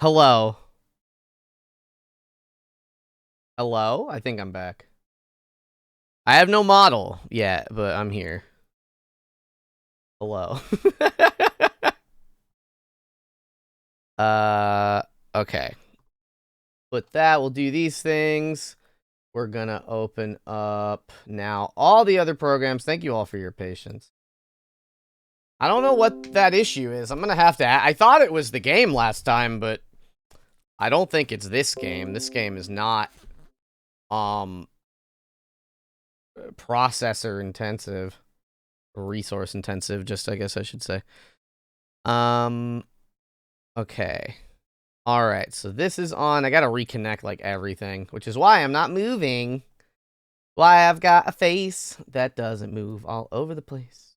Hello. Hello? I think I'm back. I have no model yet, but I'm here. Hello. Okay. With that, we'll do these things. We're gonna open up now all the other programs. Thank you all for your patience. I don't know what that issue is. I'm gonna have to... I thought it was the game last time, but I don't think it's this game. This game is not, processor intensive. Resource intensive, just I guess I should say. Okay. Alright, so this is on. I gotta reconnect, like, everything, which is why I'm not moving. Why I've got a face that doesn't move all over the place.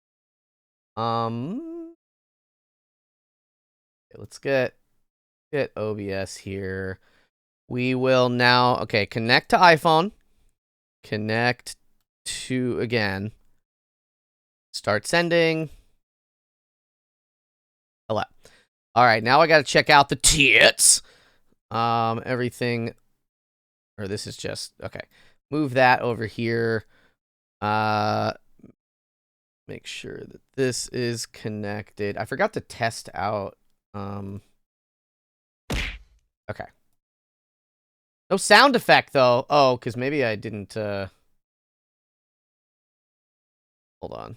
Okay, let's get OBS here. We will now, okay, connect to iPhone. Connect to, again. Start sending. Hello. All right, now I got to check out the tits. Everything, or this is just, okay. Move that over here. Make sure that this is connected. I forgot to test out. Okay. No sound effect, though. Oh, because maybe I didn't, hold on.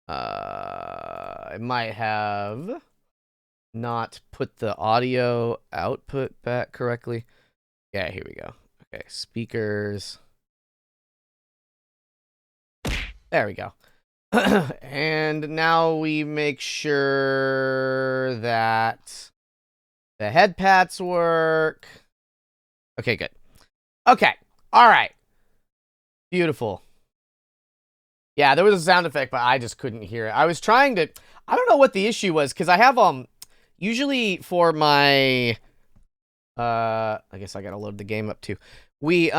I might have not put the audio output back correctly. Yeah, here we go. Okay, speakers. There we go. And now we make sure that the head pats work. Okay, good. Okay, all right. Beautiful. Yeah, there was a sound effect, but I just couldn't hear it. I was trying to... I don't know what the issue was, because I have, usually for my... I guess I gotta load the game up, too. We,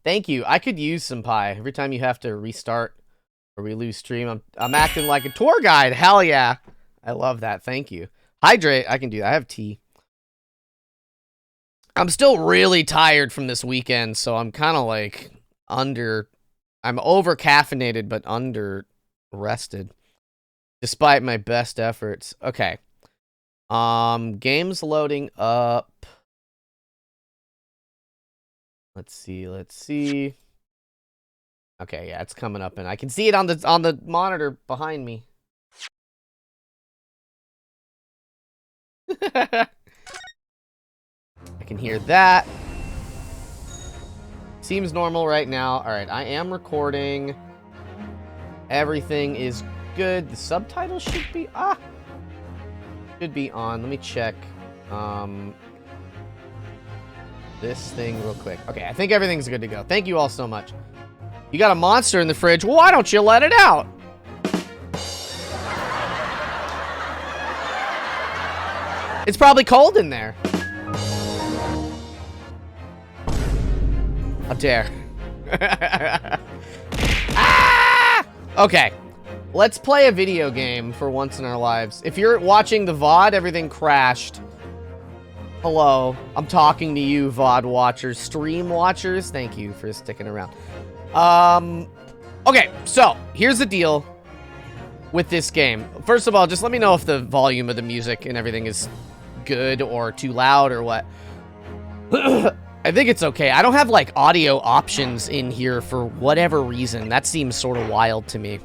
Thank you. I could use some pie. Every time you have to restart or we lose stream, I'm acting like a tour guide. Hell yeah. I love that. Thank you. Hydrate. I can do that. I have tea. I'm still really tired from this weekend, so I'm kind of like I'm over caffeinated, but under rested, despite my best efforts. Okay. Game's loading up. Let's see. Okay, yeah, it's coming up, and I can see it on the monitor behind me. I can hear that. Seems normal right now. All right, I am recording. Everything is good. The subtitles should be on. Let me check this thing real quick. Okay, I think everything's good to go. Thank you all so much. You got a monster in the fridge. Well, why don't you let it out? It's probably cold in there. How dare. Ah! Okay. Let's play a video game for once in our lives. If you're watching the VOD, everything crashed. Hello. I'm talking to you, VOD watchers. Stream watchers, thank you for sticking around. Okay, so, here's the deal with this game. First of all, just let me know if the volume of the music and everything is good or too loud or what. I think it's okay. I don't have, like, audio options in here for whatever reason. That seems sort of wild to me.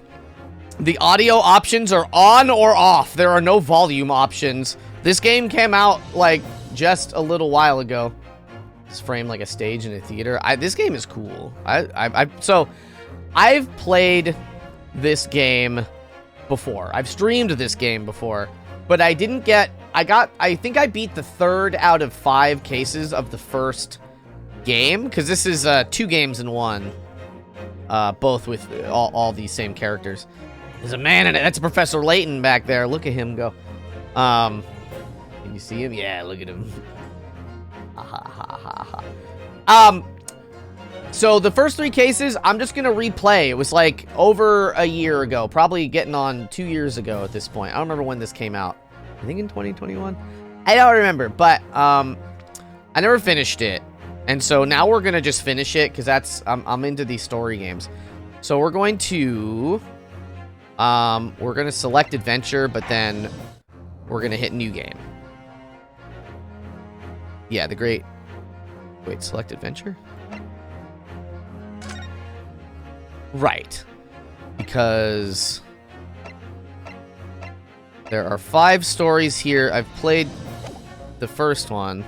The audio options are on or off. There are no volume options. This game came out, like, just a little while ago. It's framed like a stage in a theater. This game is cool. So, I've played this game before. I've streamed this game before. But I didn't get... I think I beat the 3rd out of 5 cases of the first game. Because this is 2 games in 1. Both with all these same characters. There's a man in it. That's Professor Layton back there. Look at him go. Can you see him? Yeah, look at him. So the first 3 cases, I'm just going to replay. It was like over a year ago, probably getting on 2 years ago at this point. I don't remember when this came out. I think in 2021. I don't remember, but I never finished it. And so now we're going to just finish it because that's I'm into these story games. So we're going to select adventure, but then we're going to hit new game. Yeah, the great... Wait, select adventure? Right. Because there are 5 stories here. I've played the first one.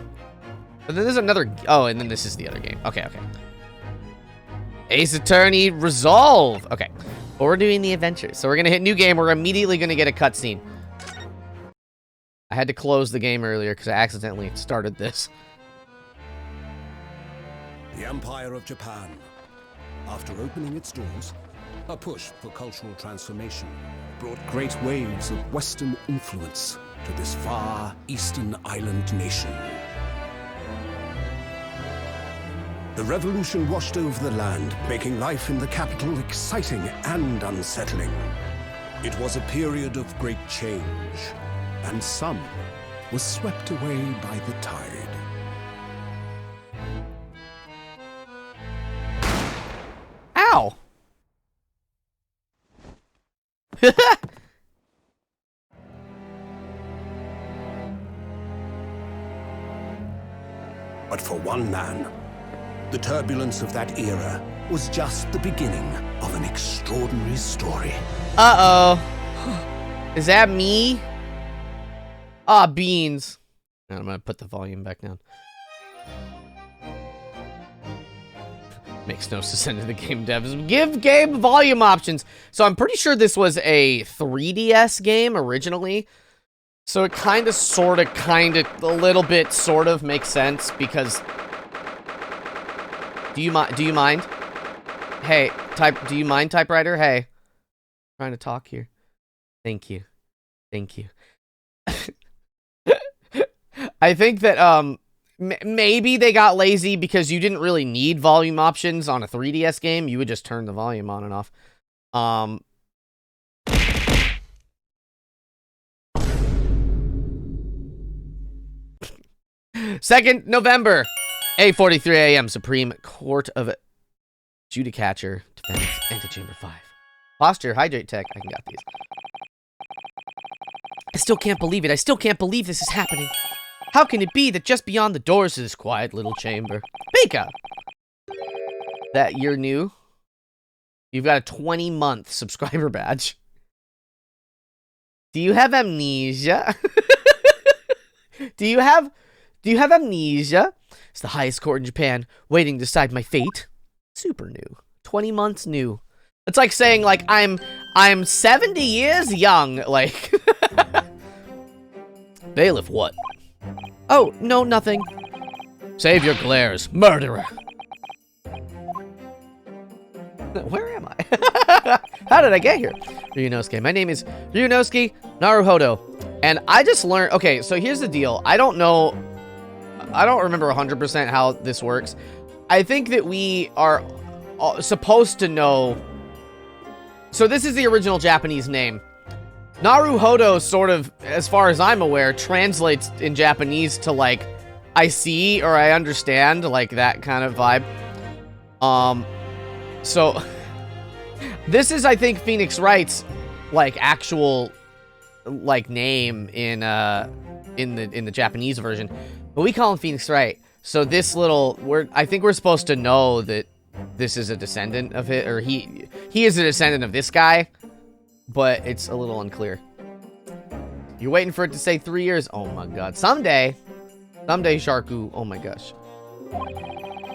But then there's another... Oh, and then this is the other game. Okay, okay. Ace Attorney Resolve. Okay. But we're doing the adventure. So we're going to hit new game. We're immediately going to get a cutscene. I had to close the game earlier because I accidentally started this. The Empire of Japan. After opening its doors, a push for cultural transformation brought great waves of Western influence to this far eastern island nation. The revolution washed over the land, making life in the capital exciting and unsettling. It was a period of great change, and some was swept away by the tide. Ow! But for one man, the turbulence of that era was just the beginning of an extraordinary story. Uh-oh. Is that me? Ah, beans. I'm gonna put the volume back down. Makes no sense to the game devs. Give game volume options. So I'm pretty sure this was a 3DS game originally. So it kind of, sort of, a little bit, sort of makes sense because... Do you mind? Hey, do you mind, typewriter? Hey. I'm trying to talk here. Thank you. Thank you. I think that, maybe they got lazy because you didn't really need volume options on a 3DS game. You would just turn the volume on and off. 2nd November, 8:43 a.m. Supreme Court of Judicature, Defense, Antechamber 5. Posture, Hydrate Tech. I can got these. I still can't believe it. I still can't believe this is happening. How can it be that just beyond the doors of this quiet little chamber? Mika! That you're new? You've got a 20-month subscriber badge. Do you have amnesia? Do you have amnesia? It's the highest court in Japan, waiting to decide my fate. Super new. 20 months new. It's like saying, like, I'm 70 years young, like. Bailiff, what? Oh, no, nothing. Save your glares, murderer. Where am I? How did I get here? Ryunosuke. My name is Ryunosuke Naruhodo. And I just learned... Okay, so here's the deal. I don't know... I don't remember 100% how this works. I think that we are supposed to know... So this is the original Japanese name. Naruhodo sort of, as far as I'm aware, translates in Japanese to, like, I see or I understand, like, that kind of vibe. So, this is, I think, Phoenix Wright's, like, actual, like, name in the Japanese version. But we call him Phoenix Wright. So this little, I think we're supposed to know that this is a descendant of it, or he is a descendant of this guy. But it's a little unclear. You're waiting for it to say 3 years? Oh my god. Someday, Sharku. Oh my gosh.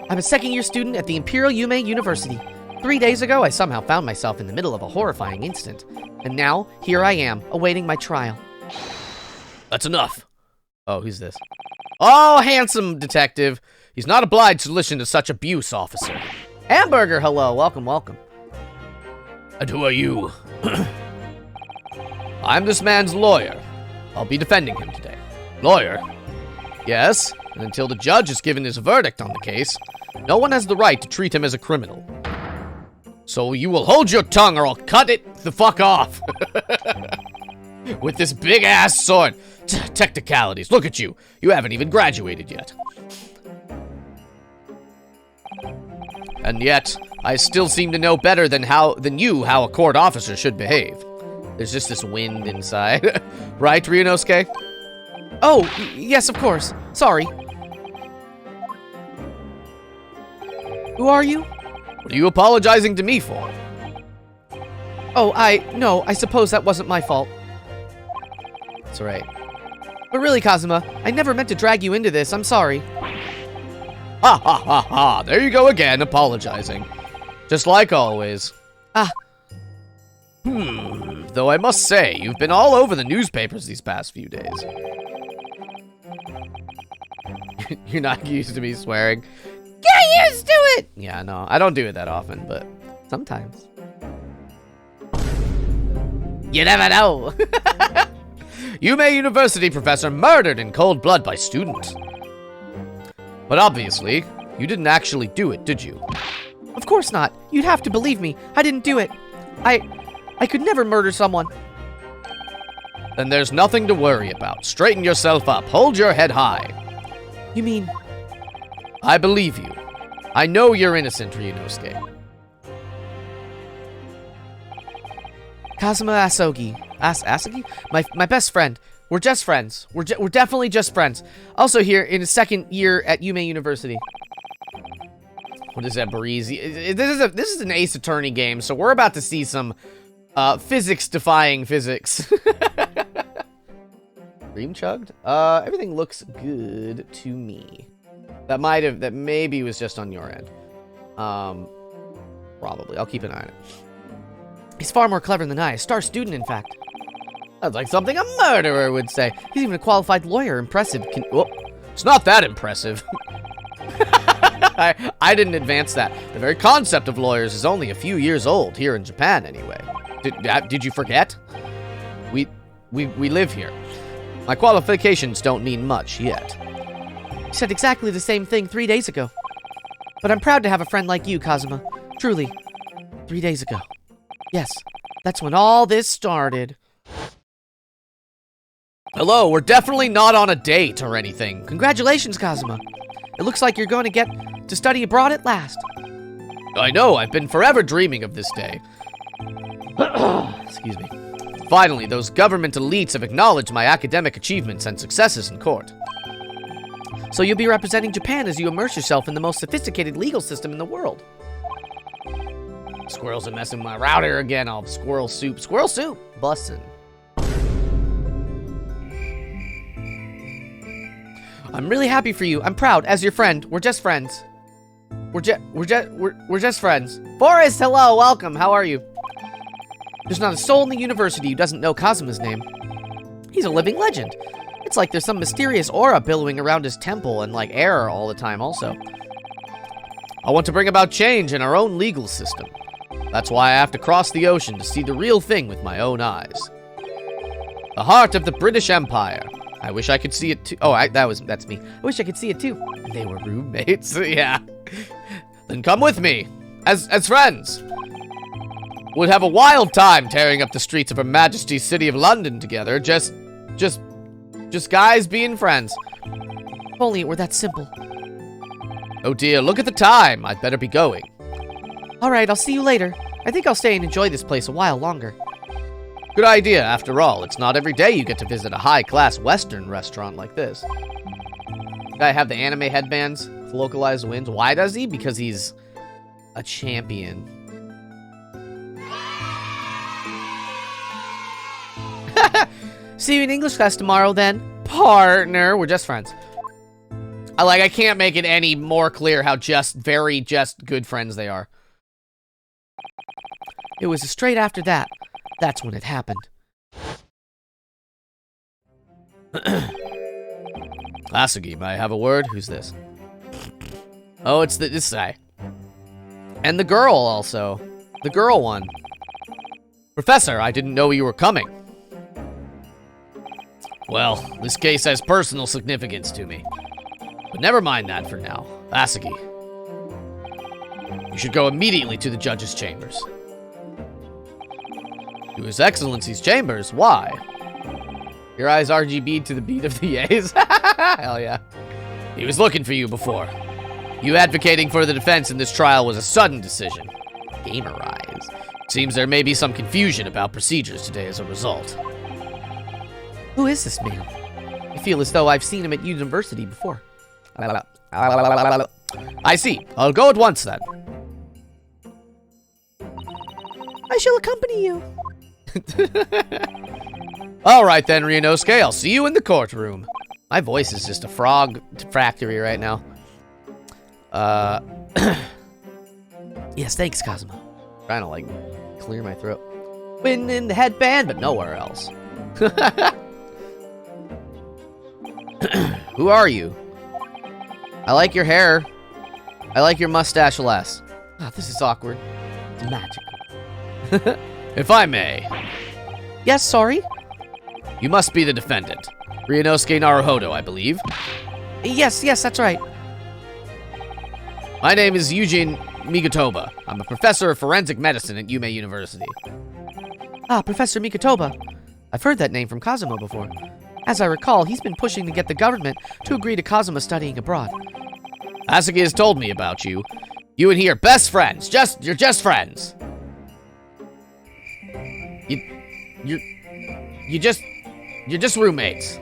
I'm a second-year student at the Imperial Yume University. 3 days ago, I somehow found myself in the middle of a horrifying incident. And now, here I am, awaiting my trial. That's enough. Oh, who's this? Oh, handsome detective. He's not obliged to listen to such abuse, officer. Hamburger, hello. Welcome, welcome. And who are you? I'm this man's lawyer. I'll be defending him today. Lawyer? Yes, and until the judge has given his verdict on the case, No one has the right to treat him as a criminal. So you will hold your tongue or I'll cut it the fuck off. With this big-ass sword. Technicalities. Look at you. You haven't even graduated yet. And yet, I still seem to know better than you how a court officer should behave. There's just this wind inside. Right, Ryunosuke? Oh, yes, of course. Sorry. Who are you? What are you apologizing to me for? Oh, no, I suppose that wasn't my fault. That's right. But really, Kazuma, I never meant to drag you into this. I'm sorry. Ha ha ha ha. There you go again, apologizing. Just like always. Though I must say, you've been all over the newspapers these past few days. You're not used to me swearing. Get used to it! Yeah, no, I don't do it that often, but sometimes. You never know. Yume University professor murdered in cold blood by students. But obviously, you didn't actually do it, did you? Of course not. You'd have to believe me. I didn't do it. I could never murder someone. Then there's nothing to worry about. Straighten yourself up. Hold your head high. You mean... I believe you. I know you're innocent, Ryunosuke. Kazuma Asogi. Asogi? My best friend. We're just friends. We're definitely just friends. Also here in his second year at Yume University. What is that, breezy? This is an Ace Attorney game, so we're about to see some physics-defying physics. Dream chugged? Everything looks good to me. That maybe was just on your end. Probably. I'll keep an eye on it. He's far more clever than I. A star student, in fact. That's like something a murderer would say. He's even a qualified lawyer. Impressive. It's not that impressive. I didn't advance that. The very concept of lawyers is only a few years old, here in Japan anyway. Did you forget? We live here. My qualifications don't mean much yet. You said exactly the same thing 3 days ago. But I'm proud to have a friend like you, Kazuma. Truly. 3 days ago. Yes, that's when all this started. Hello, we're definitely not on a date or anything. Congratulations, Kazuma. It looks like you're going to get to study abroad at last. I know, I've been forever dreaming of this day. Excuse me. Finally, those government elites have acknowledged my academic achievements and successes in court. So you'll be representing Japan as you immerse yourself in the most sophisticated legal system in the world. Squirrels are messing with my router again. I'll have squirrel soup. Squirrel soup! Bussin'. I'm really happy for you. I'm proud. As your friend. We're just friends. We're just friends. Forrest, hello, welcome. How are you? There's not a soul in the university who doesn't know Kazuma's name. He's a living legend. It's like there's some mysterious aura billowing around his temple and like air all the time also. I want to bring about change in our own legal system. That's why I have to cross the ocean to see the real thing with my own eyes. The heart of the British Empire. I wish I could see it too. Oh, that's me. I wish I could see it too. They were roommates, yeah. Then come with me, as friends. We'd have a wild time tearing up the streets of Her Majesty's City of London together, just guys being friends. If only it were that simple. Oh dear, look at the time. I'd better be going. Alright, I'll see you later. I think I'll stay and enjoy this place a while longer. Good idea, after all. It's not every day you get to visit a high-class Western restaurant like this. Guy have the anime headbands with localized wins. Why does he? Because he's a champion. See you in English class tomorrow, then. Partner. We're just friends. I can't make it any more clear how very good friends they are. It was straight after that. That's when it happened. Asugi, may I have a word? Who's this? Oh, it's this guy. And the girl also. The girl one. Professor, I didn't know you were coming. Well, this case has personal significance to me. But never mind that for now. Asugi, You should go immediately to the judge's chambers. To His Excellency's chambers? Why? Your eyes RGB'd to the beat of the A's? Hell yeah. He was looking for you before. You advocating for the defense in this trial was a sudden decision. Gamer eyes. Seems there may be some confusion about procedures today as a result. Who is this man? I feel as though I've seen him at university before. I see. I'll go at once then. I shall accompany you. All right then, Ryunosuke. I'll see you in the courtroom. My voice is just a frog factory right now. Yes, thanks, Kazuma. Trying to, like, clear my throat. Wind in the headband, but nowhere else. Who are you? I like your hair. I like your mustache less. Ah, this is awkward. It's magical. If I may. Yes, sorry? You must be the defendant. Ryunosuke Naruhodo, I believe. Yes, that's right. My name is Eugene Mikotoba. I'm a professor of forensic medicine at Yume University. Ah, Professor Mikotoba. I've heard that name from Kazuma before. As I recall, he's been pushing to get the government to agree to Kazuma studying abroad. Asagi has told me about you. You and he are best friends. You're just friends. You're just roommates.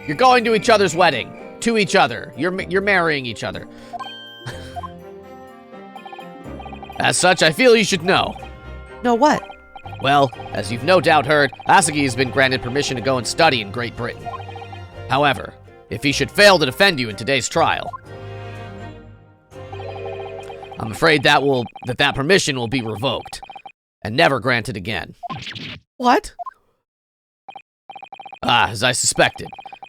You're going to each other's wedding. To each other. You're marrying each other. As such, I feel you should know. Know what? Well, as you've no doubt heard, Asagi has been granted permission to go and study in Great Britain. However, if he should fail to defend you in today's trial, I'm afraid that permission will be revoked and never granted again. What? Ah, as I suspected,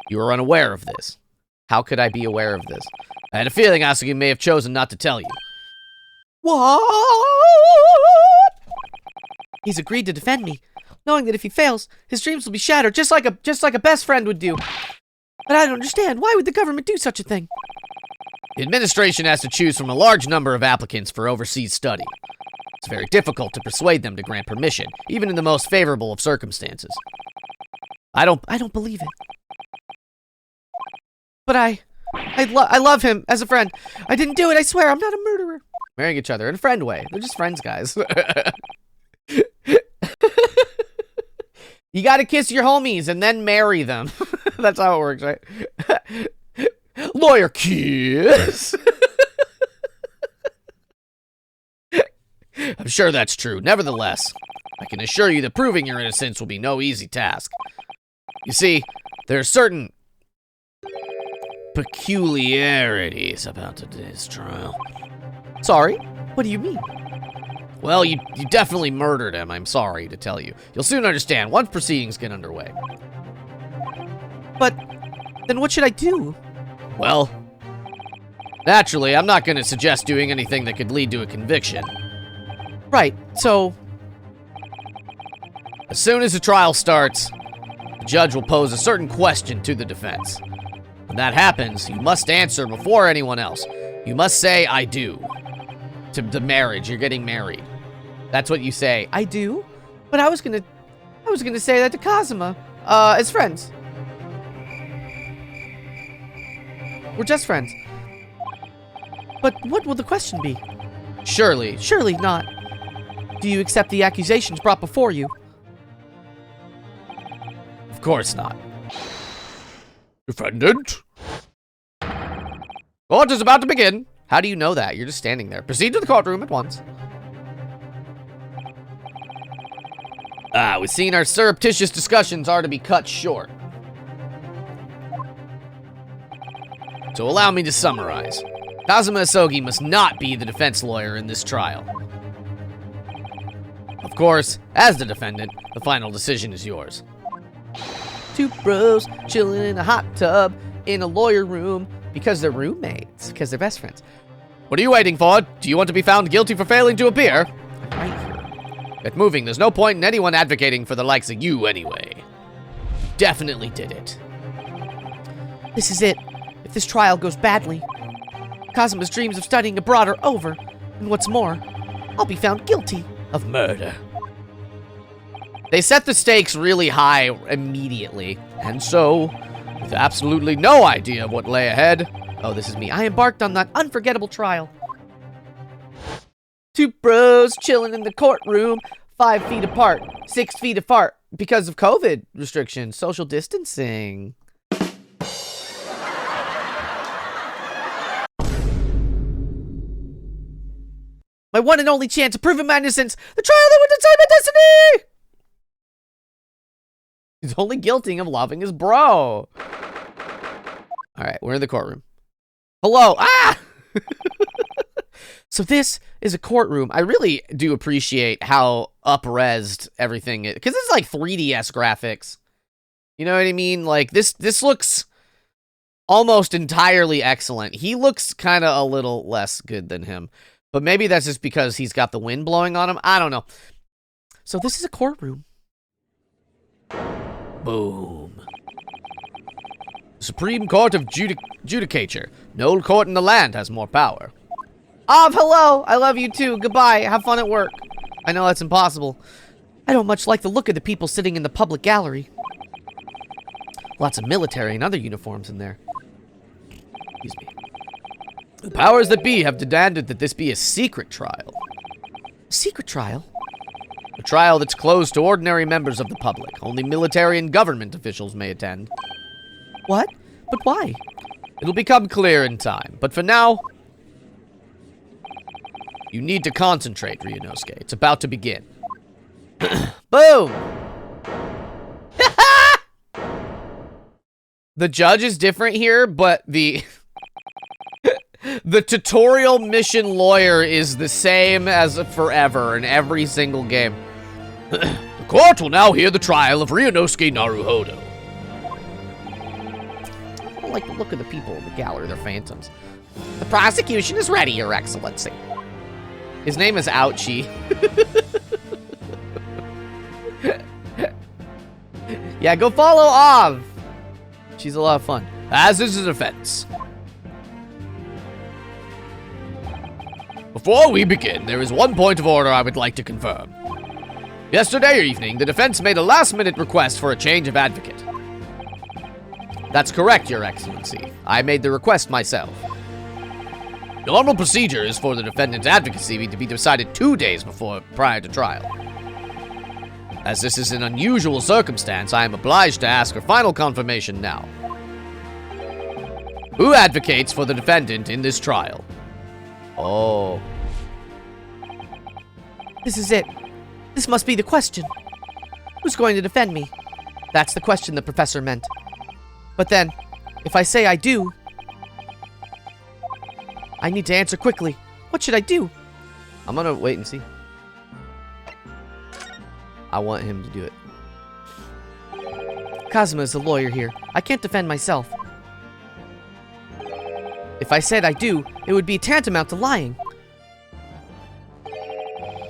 you were unaware of this. How could I be aware of this? I had a feeling Asagi may have chosen not to tell you. What? He's agreed to defend me, knowing that if he fails, his dreams will be shattered, just like a best friend would do. But I don't understand. Why would the government do such a thing? The administration has to choose from a large number of applicants for overseas study. It's very difficult to persuade them to grant permission, even in the most favorable of circumstances. I don't believe it. But I love him as a friend. I didn't do it, I swear. I'm not a murderer. Marrying each other in a friend way. They're just friends, guys. You gotta kiss your homies and then marry them. That's how it works, right? Lawyer kiss. I'm sure that's true. Nevertheless, I can assure you that proving your innocence will be no easy task. You see, there are certain peculiarities about today's trial. Sorry? What do you mean? Well, you definitely murdered him, I'm sorry to tell you. You'll soon understand once proceedings get underway. But then what should I do? Well, naturally, I'm not going to suggest doing anything that could lead to a conviction. Right, so... As soon as the trial starts, the judge will pose a certain question to the defense. When that happens, you must answer before anyone else. You must say, I do. To the marriage, you're getting married. That's what you say. I do? But I was gonna say that to Kazuma, as friends. We're just friends. But what will the question be? Surely. Surely not. Do you accept the accusations brought before you? Of course not. Defendant? Court is about to begin. How do you know that? You're just standing there. Proceed to the courtroom at once. We've seen our surreptitious discussions are to be cut short. So allow me to summarize. Kazuma Asogi must not be the defense lawyer in this trial. Of course, as the defendant, the final decision is yours. Two bros chilling in a hot tub in a lawyer room because they're roommates, because they're best friends. What are you waiting for? Do you want to be found guilty for failing to appear? I'm right here. Get moving. There's no point in anyone advocating for the likes of you anyway. Definitely did it. This is it. If this trial goes badly, Kazuma's dreams of studying abroad are over. And what's more, I'll be found guilty of murder. They set the stakes really high immediately. And so, with absolutely no idea of what lay ahead, oh, this is me. I embarked on that unforgettable trial. 2 bros chilling in the courtroom, 5 feet apart, 6 feet apart, because of COVID restrictions, social distancing. My one and only chance of proving my innocence, the trial that would decide my destiny! he's only guilty of loving his bro. Alright, we're in the courtroom. Hello! Ah! So this is a courtroom. I really do appreciate how up-resed everything is. Because it's like 3DS graphics. You know what I mean? Like, this looks almost entirely excellent. He looks kind of a little less good than him. But maybe that's just because he's got the wind blowing on him. I don't know. So this is a courtroom. Boom. Supreme Court of Judicature. No court in the land has more power. Hello. I love you too. Goodbye. Have fun at work. I know that's impossible. I don't much like the look of the people sitting in the public gallery. Lots of military and other uniforms in there. Excuse me. The powers that be have demanded that this be a secret trial. A secret trial? A trial that's closed to ordinary members of the public. Only military and government officials may attend. What? But why? It'll become clear in time. But for now, you need to concentrate, Ryunosuke. It's about to begin. Boom! The judge is different here, but the tutorial mission lawyer is the same as forever in every single game. The court will now hear the trial of Ryunosuke Naruhodo. I don't like the look of the people in the gallery. They're phantoms. The prosecution is ready, Your Excellency. His name is Ouchie. Yeah, go follow Av. She's a lot of fun. As is the defense. Before we begin, there is one point of order I would like to confirm. Yesterday evening, the defense made a last-minute request for a change of advocate. That's correct, Your Excellency. I made the request myself. Normal procedure is for the defendant's advocacy to be decided 2 days prior to trial. As this is an unusual circumstance, I am obliged to ask for final confirmation now. Who advocates for the defendant in this trial? Oh. This is it. This must be the question. Who's going to defend me? That's the question the professor meant. But then, if I say I do, I need to answer quickly. What should I do? I'm gonna wait and see. I want him to do it. Kazuma is the lawyer here. I can't defend myself. If I said I do, it would be tantamount to lying.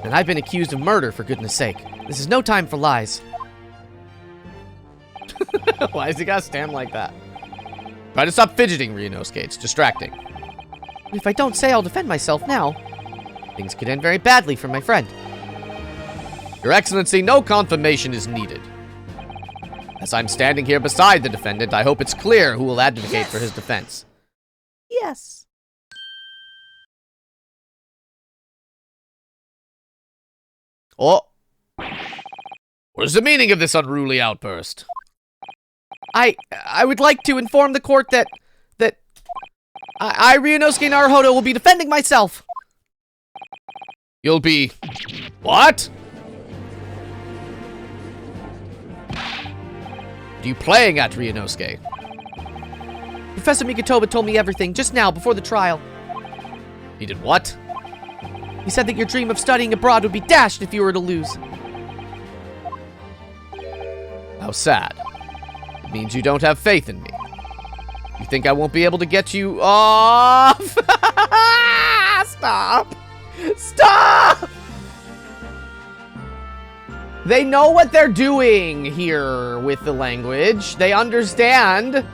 And I've been accused of murder, for goodness sake. This is no time for lies. Why does he gotta stand like that? Try to stop fidgeting, Ryunosuke. It's distracting. If I don't say I'll defend myself now, things could end very badly for my friend. Your Excellency, no confirmation is needed. As I'm standing here beside the defendant, I hope it's clear who will advocate for his defense. Yes. Oh. What is the meaning of this unruly outburst? I would like to inform the court that I, Ryunosuke Naruhodo, will be defending myself. You'll be... What? Are you playing at Ryunosuke? Professor Mikotoba told me everything just now before the trial. He did what? He said that your dream of studying abroad would be dashed if you were to lose. How sad. It means you don't have faith in me. You think I won't be able to get you off? Stop! Stop! They know what they're doing here with the language. They understand.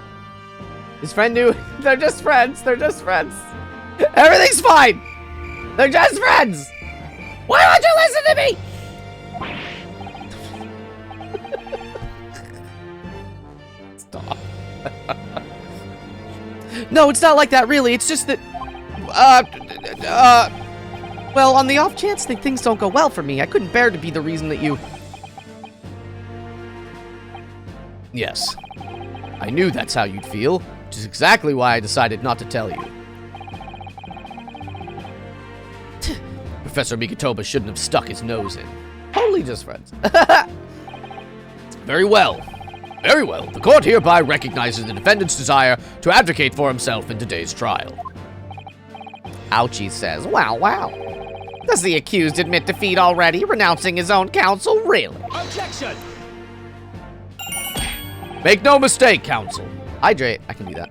His friend knew. They're just friends. They're just friends. Everything's fine. They're just friends. Why won't you listen to me? Stop. No, it's not like that, really. It's just that, well, on the off chance that things don't go well for me, I couldn't bear to be the reason that you... Yes. I knew that's how you'd feel, which is exactly why I decided not to tell you. Professor Mikotoba shouldn't have stuck his nose in. Totally just friends. Very well. Very well. The court hereby recognizes the defendant's desire to advocate for himself in today's trial. Ouchie says, wow, wow. Does the accused admit defeat already, renouncing his own counsel? Really? Objection! Make no mistake, counsel. Hydrate. I can do that.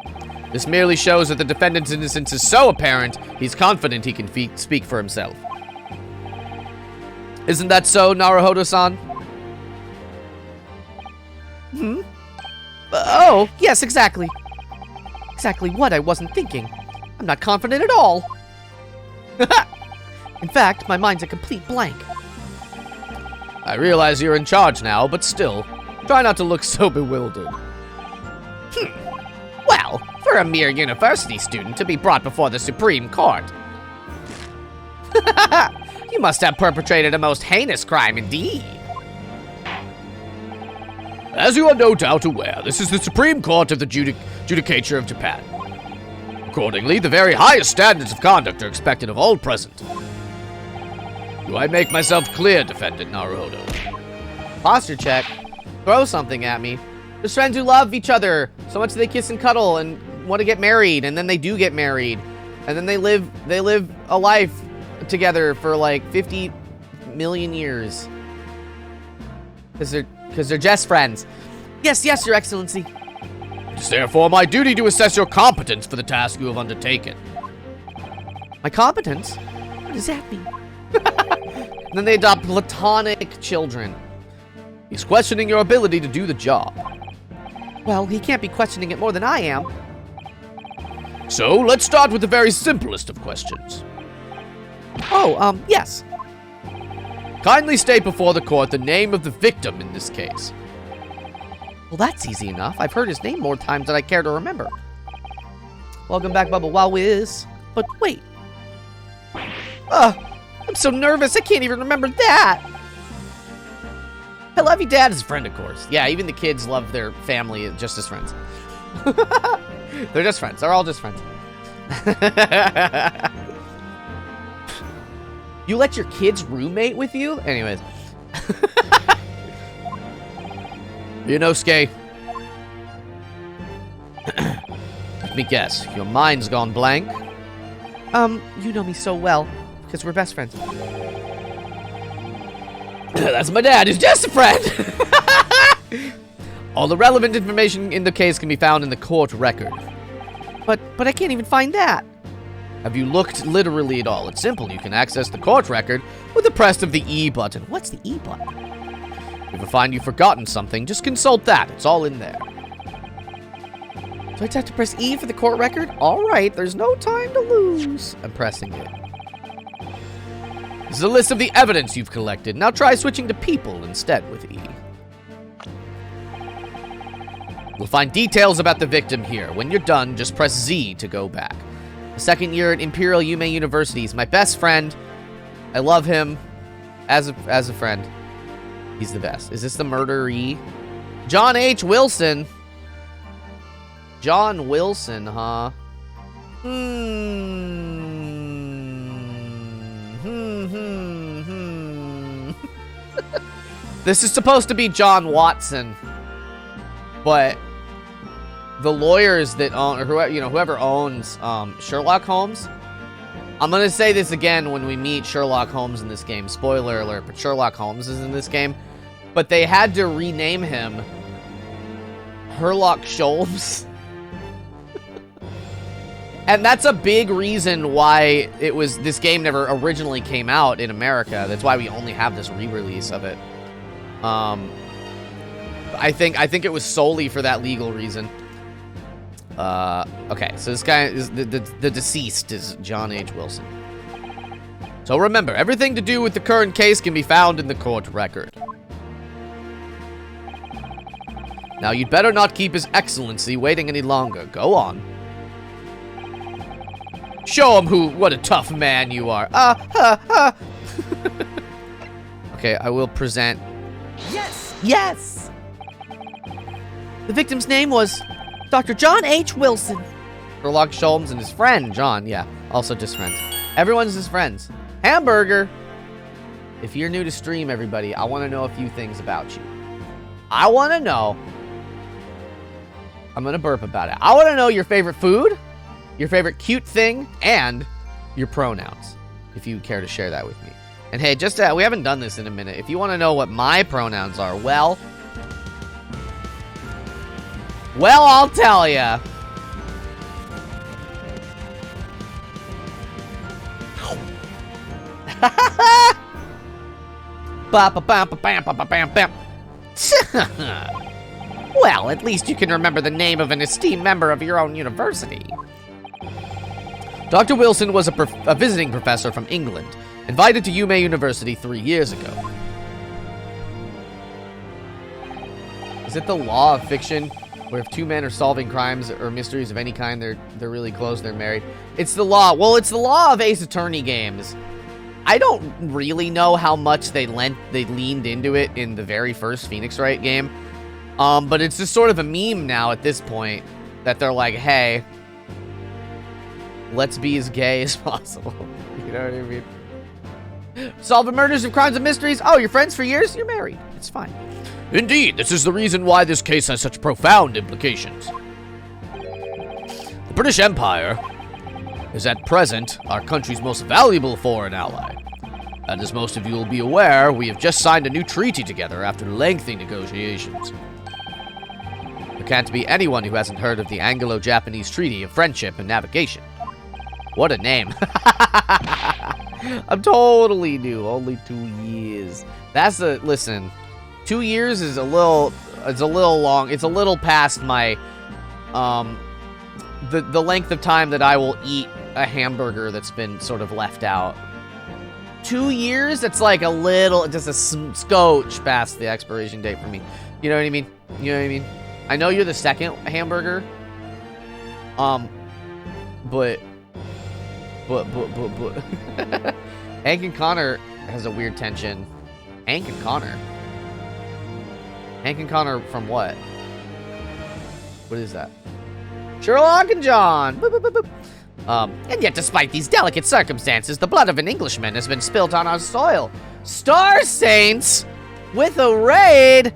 This merely shows that the defendant's innocence is so apparent, he's confident he can speak for himself. Isn't that so, Naruhodo-san? Oh, yes, exactly. Exactly what I wasn't thinking. I'm not confident at all. In fact, my mind's a complete blank. I realize you're in charge now, but still, try not to look so bewildered. Well, for a mere university student to be brought before the Supreme Court. You must have perpetrated a most heinous crime indeed. As you are no doubt aware, this is the Supreme Court of the Judicature of Japan. Accordingly, the very highest standards of conduct are expected of all present. Do I make myself clear, Defendant Naruhodo? Posture check. Throw something at me. There's friends who love each other so much they kiss and cuddle and want to get married, and then they do get married, and then they live a life together for like 50 million years. Because they're just friends. Yes, yes, Your Excellency. It is therefore my duty to assess your competence for the task you have undertaken. My competence? What does that mean? And then they adopt platonic children. He's questioning your ability to do the job. Well, he can't be questioning it more than I am. So, let's start with the very simplest of questions. Oh, yes. Kindly state before the court the name of the victim in this case. Well, that's easy enough. I've heard his name more times than I care to remember. Welcome back, Bubba Wawiz. But wait. I'm so nervous, I can't even remember that. I love you, Dad. His friend, of course. Yeah, even the kids love their family just as friends. They're just friends. They're all just friends. You let your kids roommate with you? Anyways. Ryunosuke. Let me guess. Your mind's gone blank? You know me so well, because we're best friends. That's my dad, who's just a friend! All the relevant information in the case can be found in the court record. But I can't even find that. Have you looked literally at all? It's simple. You can access the court record with the press of the E button. What's the E button? If you find you've forgotten something, just consult that. It's all in there. Do I just have to press E for the court record? All right, there's no time to lose. I'm pressing it. This is a list of the evidence you've collected. Now try switching to people instead with E. You'll find details about the victim here. When you're done, just press Z to go back. The second year at Imperial Yume University. He's my best friend. I love him as a friend. He's the best. Is this the murderee? John H. Wilson. John Wilson, huh? This is supposed to be John Watson, but the lawyers that own, or whoever owns Sherlock Holmes. I'm gonna say this again when we meet Sherlock Holmes in this game. Spoiler alert, but Sherlock Holmes is in this game. But they had to rename him Herlock Sholmes. And that's a big reason why this game never originally came out in America. That's why we only have this re-release of it. I think it was solely for that legal reason. Okay, so this guy is the deceased is John H. Wilson. So remember, everything to do with the current case can be found in the court record. Now, you'd better not keep His Excellency waiting any longer. Go on. Show him what a tough man you are. Okay, I will present. Yes! Yes! The victim's name was Dr. John H. Wilson. Sherlock Sholmes and his friend, John. Yeah, also just friends. Everyone's his friends. Hamburger! If you're new to stream, everybody, I want to know a few things about you. I want to know... I'm going to burp about it. I want to know your favorite food, your favorite cute thing, and your pronouns, if you care to share that with me. And hey, just we haven't done this in a minute. If you want to know what my pronouns are, well, I'll tell ya. Well, at least you can remember the name of an esteemed member of your own university. Dr. Wilson was a visiting professor from England, invited to UMA University 3 years ago. Is it the law of fiction, where if two men are solving crimes or mysteries of any kind, they're really close, they're married? It's the law. Well, it's the law of Ace Attorney games. I don't really know how much they leaned into it in the very first Phoenix Wright game. But it's just sort of a meme now at this point that they're like, hey, let's be as gay as possible. You know what I mean? Solving murders and crimes and mysteries. Oh, you're friends for years? You're married. It's fine. Indeed, this is the reason why this case has such profound implications. The British Empire is at present our country's most valuable foreign ally. And as most of you will be aware, we have just signed a new treaty together after lengthy negotiations. There can't be anyone who hasn't heard of the Anglo-Japanese Treaty of Friendship and Navigation. What a name. I'm totally new. Only 2 years. Listen, 2 years is a little long. It's a little past my, the length of time that I will eat a hamburger that's been sort of left out. 2 years? It's like a little, just a scotch past the expiration date for me. You know what I mean? You know what I mean? I know you're the second hamburger. But. Hank and Connor has a weird tension. Hank and Connor? Hank and Connor from what? What is that? Sherlock and John! Boop, boop, boop, boop. And yet, despite these delicate circumstances, the blood of an Englishman has been spilt on our soil. Star Saints with a raid!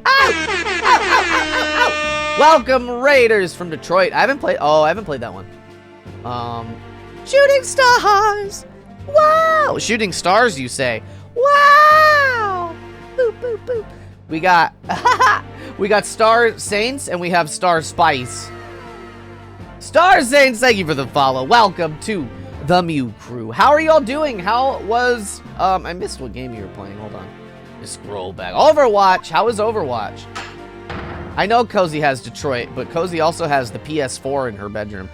Ow! Ow, ow, ow, ow, ow! Welcome, Raiders from Detroit. I haven't played that one. Shooting stars! Wow! Shooting stars, you say? Wow! Boop, boop, boop. We got Star Saints and we have Star Spice. Star Saints, thank you for the follow. Welcome to the Mew Crew. How are y'all doing? How was I missed what game you were playing. Hold on. Just scroll back. Overwatch. How was Overwatch? I know Cozy has Detroit, but Cozy also has the PS4 in her bedroom.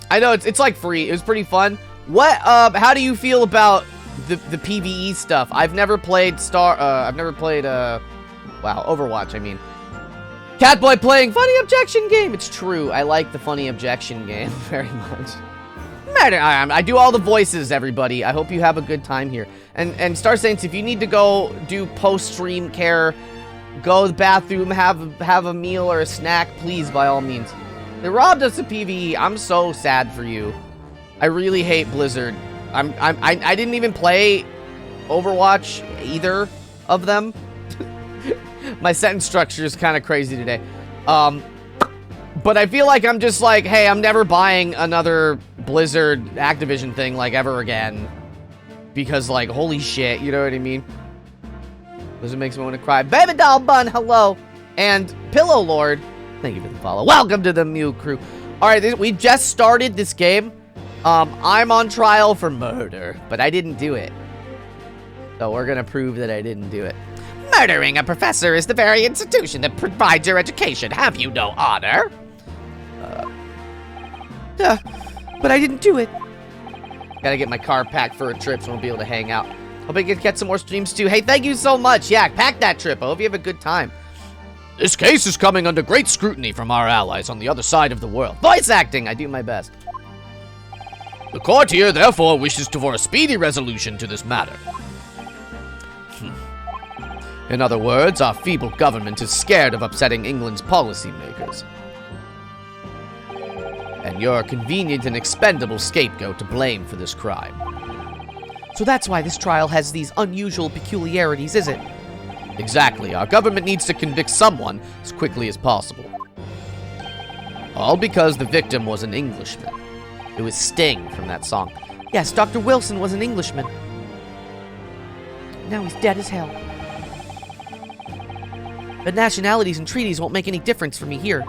I know it's like free. It was pretty fun. What how do you feel about the PvE stuff? I've never played Overwatch, I mean. Catboy playing funny objection game. It's true. I like the funny objection game very much. I do all the voices, everybody. I hope you have a good time here. And Star Saints, if you need to go do post-stream care, go to the bathroom, have a meal or a snack, please, by all means. They robbed us of PvE. I'm so sad for you. I really hate Blizzard. I didn't even play Overwatch, either of them. My sentence structure is kind of crazy today. But I feel like I'm just like, hey, I'm never buying another Blizzard Activision thing, like, ever again. Because, like, holy shit, you know what I mean? Blizzard makes me want to cry. Baby Doll Bun, hello. And Pillow Lord, thank you for the follow. Welcome to the Mew Crew. Alright, we just started this game. I'm on trial for murder, but I didn't do it. So we're gonna prove that I didn't do it. Murdering a professor is the very institution that provides your education. Have you no honor? But I didn't do it. Gotta get my car packed for a trip so we'll be able to hang out. Hope I get some more streams too. Hey, thank you so much. Yeah, pack that trip. I hope you have a good time. This case is coming under great scrutiny from our allies on the other side of the world. Voice acting. I do my best. The court here, therefore, wishes for a speedy resolution to this matter. In other words, our feeble government is scared of upsetting England's policymakers. And you're a convenient and expendable scapegoat to blame for this crime. So that's why this trial has these unusual peculiarities, is it? Exactly. Our government needs to convict someone as quickly as possible. All because the victim was an Englishman. It was Sting from that song. Yes, Dr. Wilson was an Englishman. Now he's dead as hell. But nationalities and treaties won't make any difference for me here.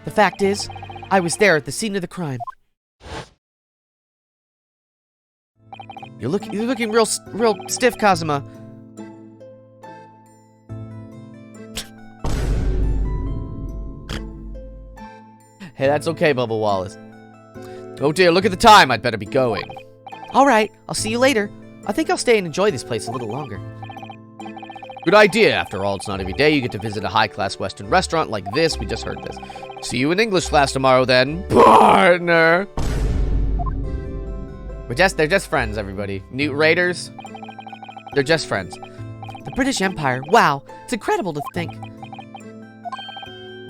The fact is, I was there at the scene of the crime. You're looking real stiff, Kazuma. Hey, that's okay, Bubba Wallace. Oh dear, look at the time. I'd better be going. All right, I'll see you later. I think I'll stay and enjoy this place a little longer. Good idea. After all, it's not every day you get to visit a high-class Western restaurant like this. We just heard this. See you in English class tomorrow, then, partner. They're just friends, everybody. Newt Raiders, they're just friends. The British Empire. Wow, it's incredible to think.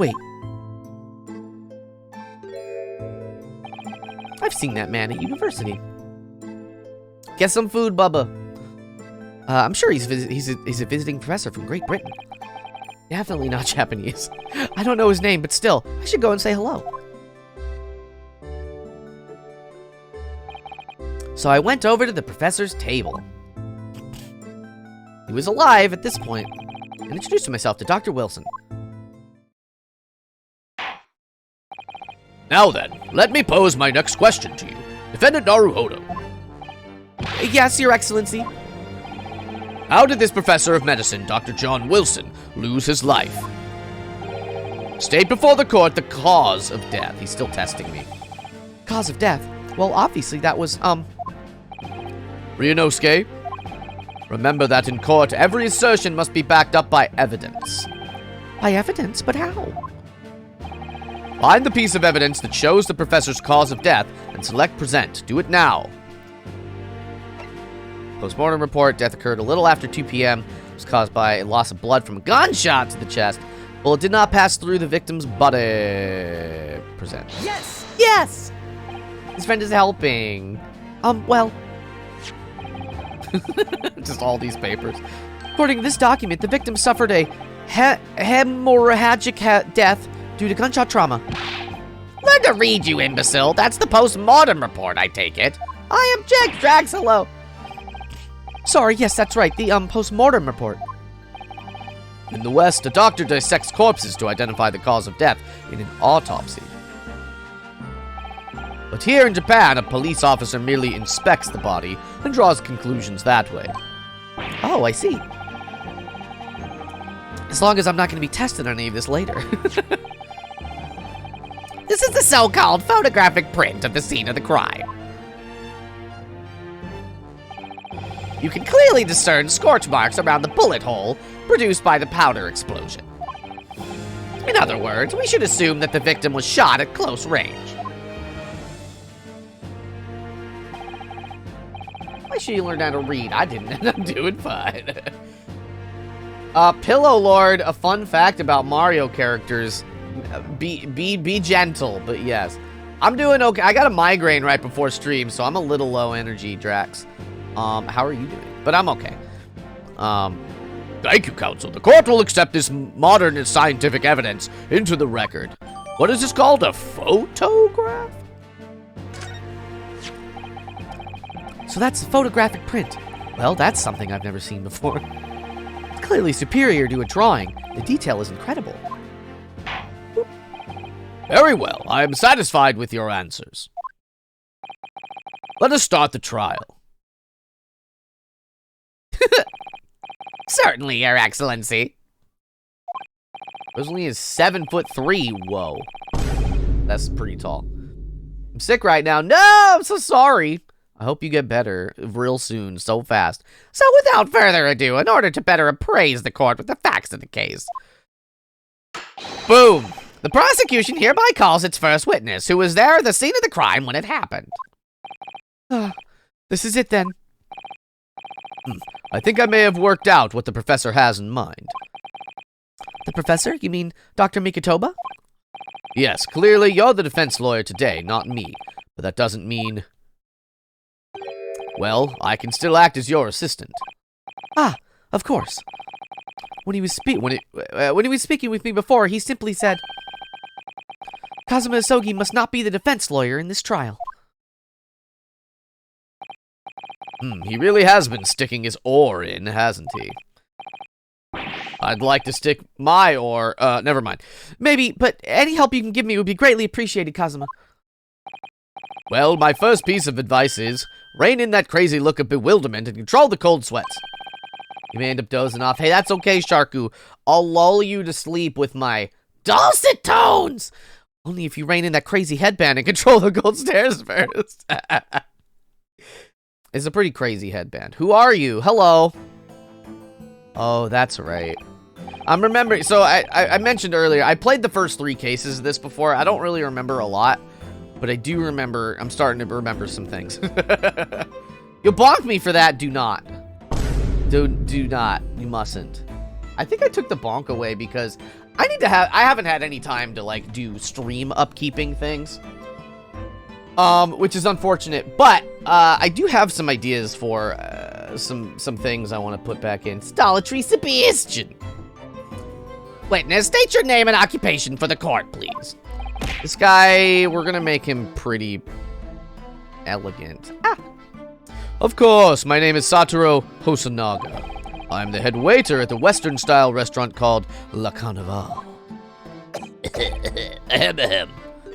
Wait. I've seen that man at university. Get some food, Bubba. I'm sure he's a visiting professor from Great Britain. Definitely not Japanese. I don't know his name, but still, I should go and say hello. So I went over to the professor's table. He was alive at this point, and introduced myself to Dr. Wilson. Now then, let me pose my next question to you. Defendant Naruhodo. Yes, Your Excellency. How did this professor of medicine, Dr. John Wilson, lose his life? State before the court the cause of death. He's still testing me. Cause of death? Well, obviously that was, Ryunosuke, remember that in court, every assertion must be backed up by evidence. By evidence? But how? Find the piece of evidence that shows the professor's cause of death and select present. Do it now. Postmortem report, death occurred a little after 2 p.m. It was caused by a loss of blood from a gunshot to the chest. Bullet did not pass through the victim's body. Present. Yes! Yes! His friend is helping. Well. Just all these papers. According to this document, the victim suffered a hemorrhagic death due to gunshot trauma. Learn to read, you imbecile. That's the post-mortem report, I take it. I object, Draxelo. Sorry, yes, that's right. The, post-mortem report. In the West, a doctor dissects corpses to identify the cause of death in an autopsy. But here in Japan, a police officer merely inspects the body and draws conclusions that way. Oh, I see. As long as I'm not going to be tested on any of this later. This is the so-called photographic print of the scene of the crime. You can clearly discern scorch marks around the bullet hole produced by the powder explosion. In other words, we should assume that the victim was shot at close range. Why should you learn how to read? I didn't. I'm doing fine. Pillow Lord, a fun fact about Mario characters. Be gentle, but yes. I'm doing okay. I got a migraine right before stream, so I'm a little low energy, Drax. How are you doing? But I'm okay. Thank you, counsel. The court will accept this modern and scientific evidence into the record. What is this called? A photograph? So that's the photographic print. Well, that's something I've never seen before. It's clearly superior to a drawing. The detail is incredible. Very well. I am satisfied with your answers. Let us start the trial. Certainly, Your Excellency. Rosalie is 7'3". Whoa. That's pretty tall. I'm sick right now. No, I'm so sorry. I hope you get better real soon, so fast. So without further ado, in order to better appraise the court with the facts of the case. Boom! The prosecution hereby calls its first witness, who was there at the scene of the crime when it happened. This is it then. I think I may have worked out what the professor has in mind. The professor? You mean Dr. Mikotoba? Yes, clearly you're the defense lawyer today, not me. But that doesn't mean... Well, I can still act as your assistant. Ah, of course. When he was speaking with me before, he simply said, Kazuma Isogi must not be the defense lawyer in this trial. He really has been sticking his oar in, hasn't he? I'd like to stick my oar, never mind. Maybe, but any help you can give me would be greatly appreciated, Kazuma. Well, my first piece of advice is, rein in that crazy look of bewilderment and control the cold sweats. You may end up dozing off. Hey, that's okay, Sharku. I'll lull you to sleep with my dulcet tones. Only if you rein in that crazy headband and control the cold stares first. It's a pretty crazy headband. Who are you? Hello. Oh, that's right. I'm remembering. So I mentioned earlier, I played the first 3 cases of this before. I don't really remember a lot, but I do remember. I'm starting to remember some things. You'll bonk me for that. Do not. Do not. You mustn't. I think I took the bonk away because I haven't had any time to like do stream upkeeping things. Which is unfortunate, but I do have some ideas for some things I want to put back in. Stolatry suggestion. Witness, state your name and occupation for the court, please. This guy, we're gonna make him pretty elegant. Of course, my name is Satoru Hosonaga. I'm the head waiter at the Western-style restaurant called La Carnival. Ahem.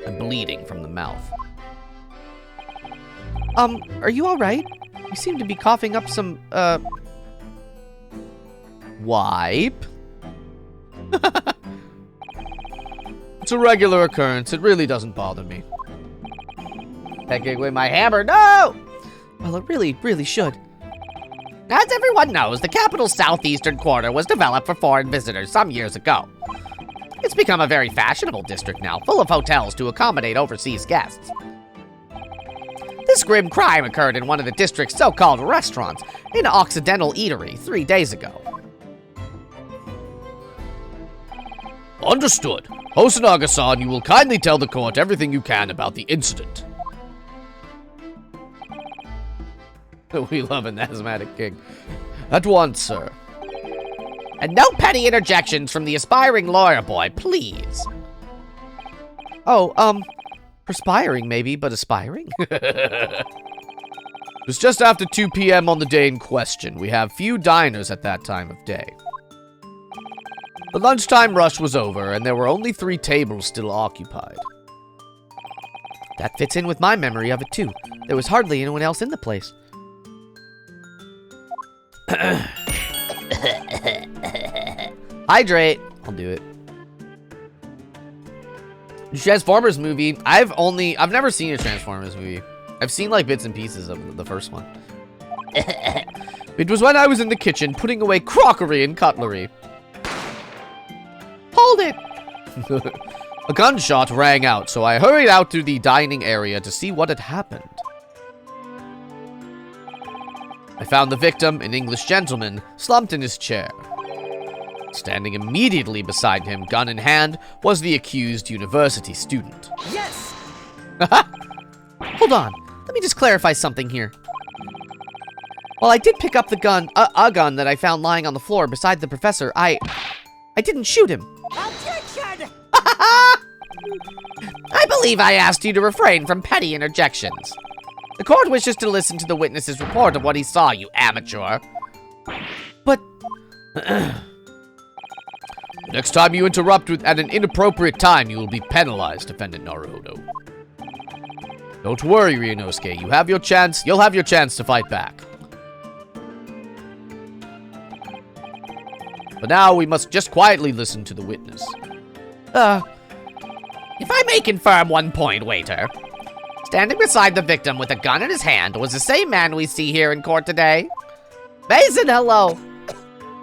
I'm bleeding from the mouth. Are you alright? You seem to be coughing up some, Wipe? It's a regular occurrence. It really doesn't bother me. Pecking with my hammer, no! Well, it really should. As everyone knows, the capital's southeastern quarter was developed for foreign visitors some years ago. It's become a very fashionable district now, full of hotels to accommodate overseas guests. This grim crime occurred in one of the district's so-called restaurants, an Occidental eatery, 3 days ago. Understood. Hosonaga-san, you will kindly tell the court everything you can about the incident. We love an asthmatic king. At once, sir. And no petty interjections from the aspiring lawyer boy, please. Oh, perspiring maybe, but aspiring? It was just after 2 p.m. on the day in question. We have few diners at that time of day. The lunchtime rush was over, and there were only 3 tables still occupied. That fits in with my memory of it, too. There was hardly anyone else in the place. Hydrate. I'll do it. Transformers movie. I've never seen a Transformers movie. I've seen like bits and pieces of the first one. It was when I was in the kitchen putting away crockery and cutlery. Hold it! A gunshot rang out, so I hurried out to the dining area to see what had happened. I found the victim, an English gentleman, slumped in his chair. Standing immediately beside him, gun in hand, was the accused university student. Yes! Hold on. Let me just clarify something here. While I did pick up the gun, a gun that I found lying on the floor beside the professor, I didn't shoot him. Objection! I believe I asked you to refrain from petty interjections. The court wishes to listen to the witness's report of what he saw, you amateur. But... Next time you interrupt at an inappropriate time, you will be penalized, Defendant Naruhodo. Don't worry, Ryunosuke. You'll have your chance to fight back. but now we must just quietly listen to the witness. If I may confirm one point, waiter. Standing beside the victim with a gun in his hand was the same man we see here in court today. Mason, hello.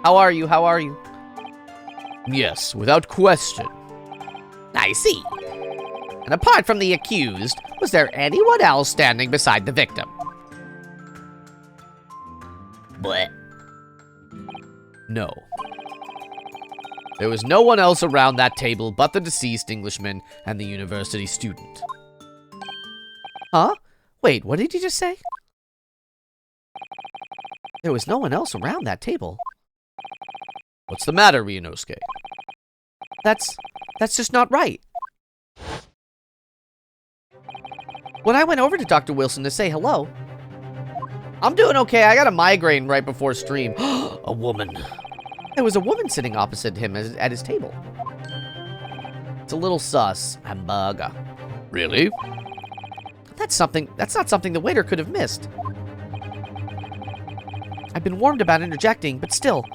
How are you? How are you? Yes, without question. I see. And apart from the accused, was there anyone else standing beside the victim? Blech. No. There was no one else around that table but the deceased Englishman and the university student. Huh? Wait, what did you just say? There was no one else around that table. What's the matter, Ryunosuke? That's just not right. When I went over to Dr. Wilson to say hello... I'm doing okay. I got a migraine right before stream. A woman. There was a woman sitting opposite him at his table. It's a little sus. Hamburger. Really? That's not something the waiter could have missed. I've been warned about interjecting, but still,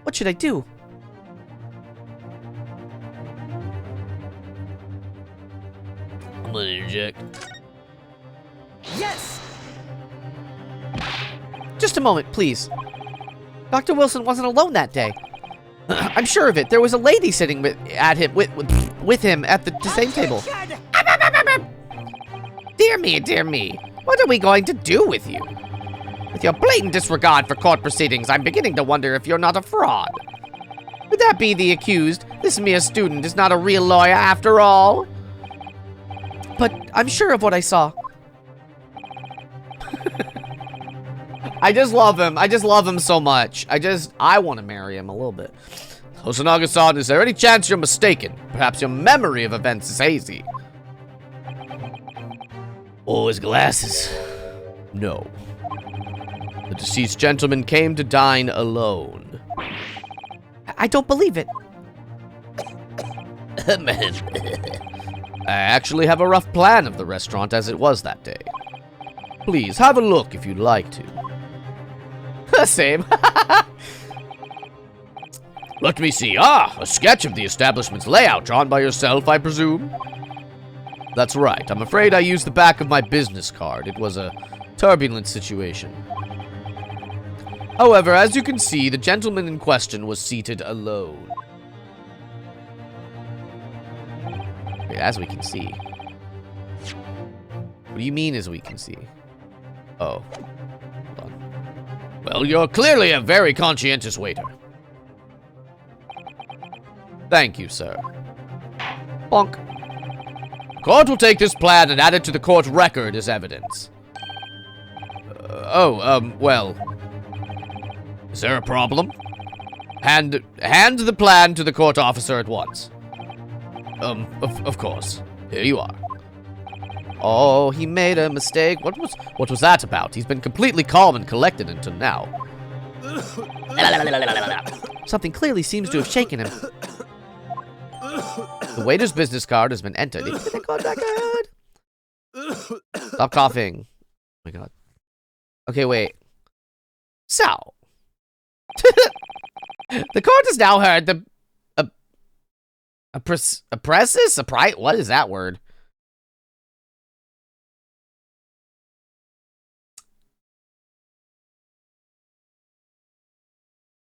what should I do? I'm gonna interject. Yes! Just a moment, please. Dr. Wilson wasn't alone that day. I'm sure of it. There was a lady sitting with him at the same table. Dear me, what are we going to do with you? With your blatant disregard for court proceedings, I'm beginning to wonder if you're not a fraud. Would that be the accused? This mere student is not a real lawyer after all. But I'm sure of what I saw. I just love him. I just love him so much. I want to marry him a little bit. Hosonaga-san, is there any chance you're mistaken? Perhaps your memory of events is hazy. Oh, his glasses. No. The deceased gentleman came to dine alone. I don't believe it. I actually have a rough plan of the restaurant as it was that day. Please, have a look if you'd like to. Same. Let me see. Ah, a sketch of the establishment's layout drawn by yourself, I presume? That's right. I'm afraid I used the back of my business card. It was a turbulent situation. However, as you can see, the gentleman in question was seated alone. Wait, as we can see. What do you mean, as we can see? Oh. Hold on. Well, you're clearly a very conscientious waiter. Thank you, sir. Bonk. The court will take this plan and add it to the court record as evidence. Well. Is there a problem? Hand the plan to the court officer at once. Of course. Here you are. Oh, he made a mistake. What was that about? He's been completely calm and collected until now. Something clearly seems to have shaken him. The waiter's business card has been entered. Stop coughing. Oh my god. Okay, wait. So, the court has now heard the what is that word?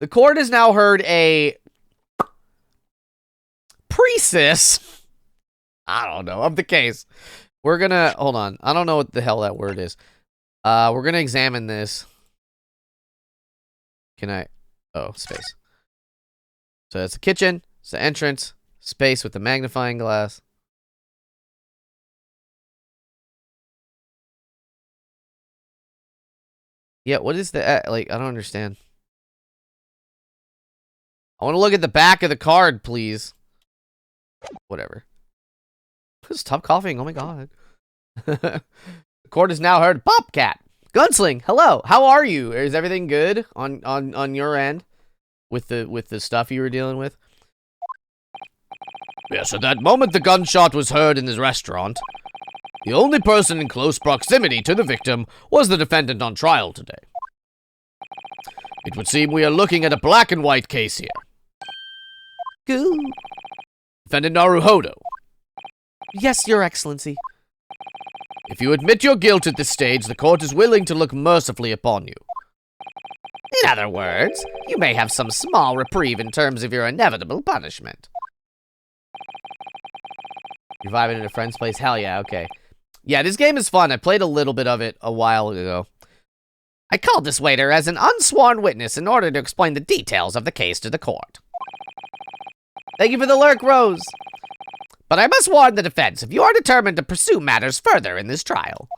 The court has now heard a precis, I don't know, of the case. We're gonna, hold on. I don't know what the hell that word is. We're gonna examine this. Space. So that's the kitchen, it's the entrance, space with the magnifying glass. Yeah, what is the, I don't understand. I want to look at the back of the card, please. Whatever. Stop coughing, oh my god. The court has now heard Popcat. Gunsling, hello. How are you? Is everything good on your end with the stuff you were dealing with? Yes, at that moment the gunshot was heard in this restaurant. The only person in close proximity to the victim was the defendant on trial today. It would seem we are looking at a black and white case here. Goo. Defendant Naruhodo, Yes, Your Excellency. if you admit your guilt at this stage, the court is willing to look mercifully upon you. In other words, you may have some small reprieve in terms of your inevitable punishment. You're vibing at a friend's place? Hell yeah, okay. Yeah, this game is fun. I played a little bit of it a while ago. I called this waiter as an unsworn witness in order to explain the details of the case to the court. Thank you for the lurk, Rose. But I must warn the defense if you are determined to pursue matters further in this trial.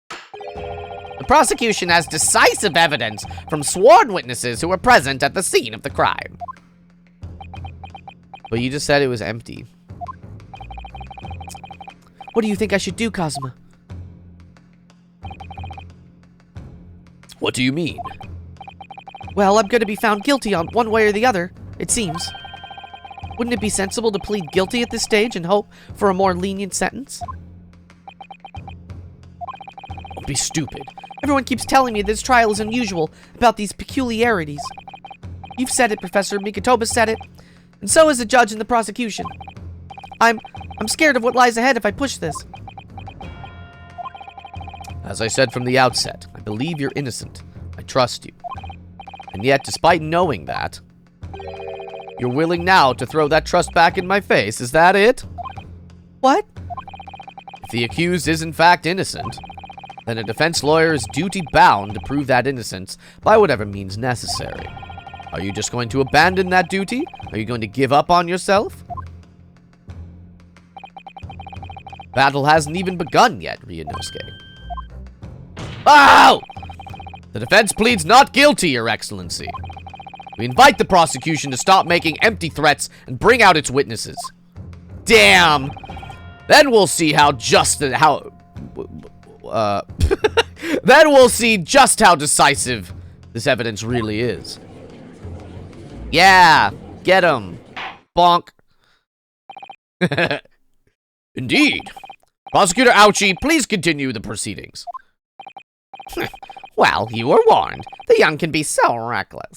The prosecution has decisive evidence from sworn witnesses who were present at the scene of the crime. But you just said it was empty. What do you think I should do, Cosma? What do you mean? Well, I'm going to be found guilty on one way or the other, it seems. Wouldn't it be sensible to plead guilty at this stage and hope for a more lenient sentence? Don't be stupid. Everyone keeps telling me this trial is unusual about these peculiarities. You've said it, Professor. Mikotoba said it. And so has the judge and the prosecution. I'm scared of what lies ahead if I push this. As I said from the outset, I believe you're innocent. I trust you. And yet, despite knowing that, you're willing now to throw that trust back in my face. Is that it? What? If the accused is in fact innocent, then a defense lawyer is duty-bound to prove that innocence by whatever means necessary. Are you just going to abandon that duty? Are you going to give up on yourself? Battle hasn't even begun yet, Ryunosuke. Oh! The defense pleads not guilty, Your Excellency. We invite the prosecution to stop making empty threats and bring out its witnesses. Damn! Then we'll see how then we'll see just how decisive this evidence really is. Yeah, get him. Bonk. Indeed. Prosecutor Ouchie, please continue the proceedings. Well, you were warned. The young can be so reckless.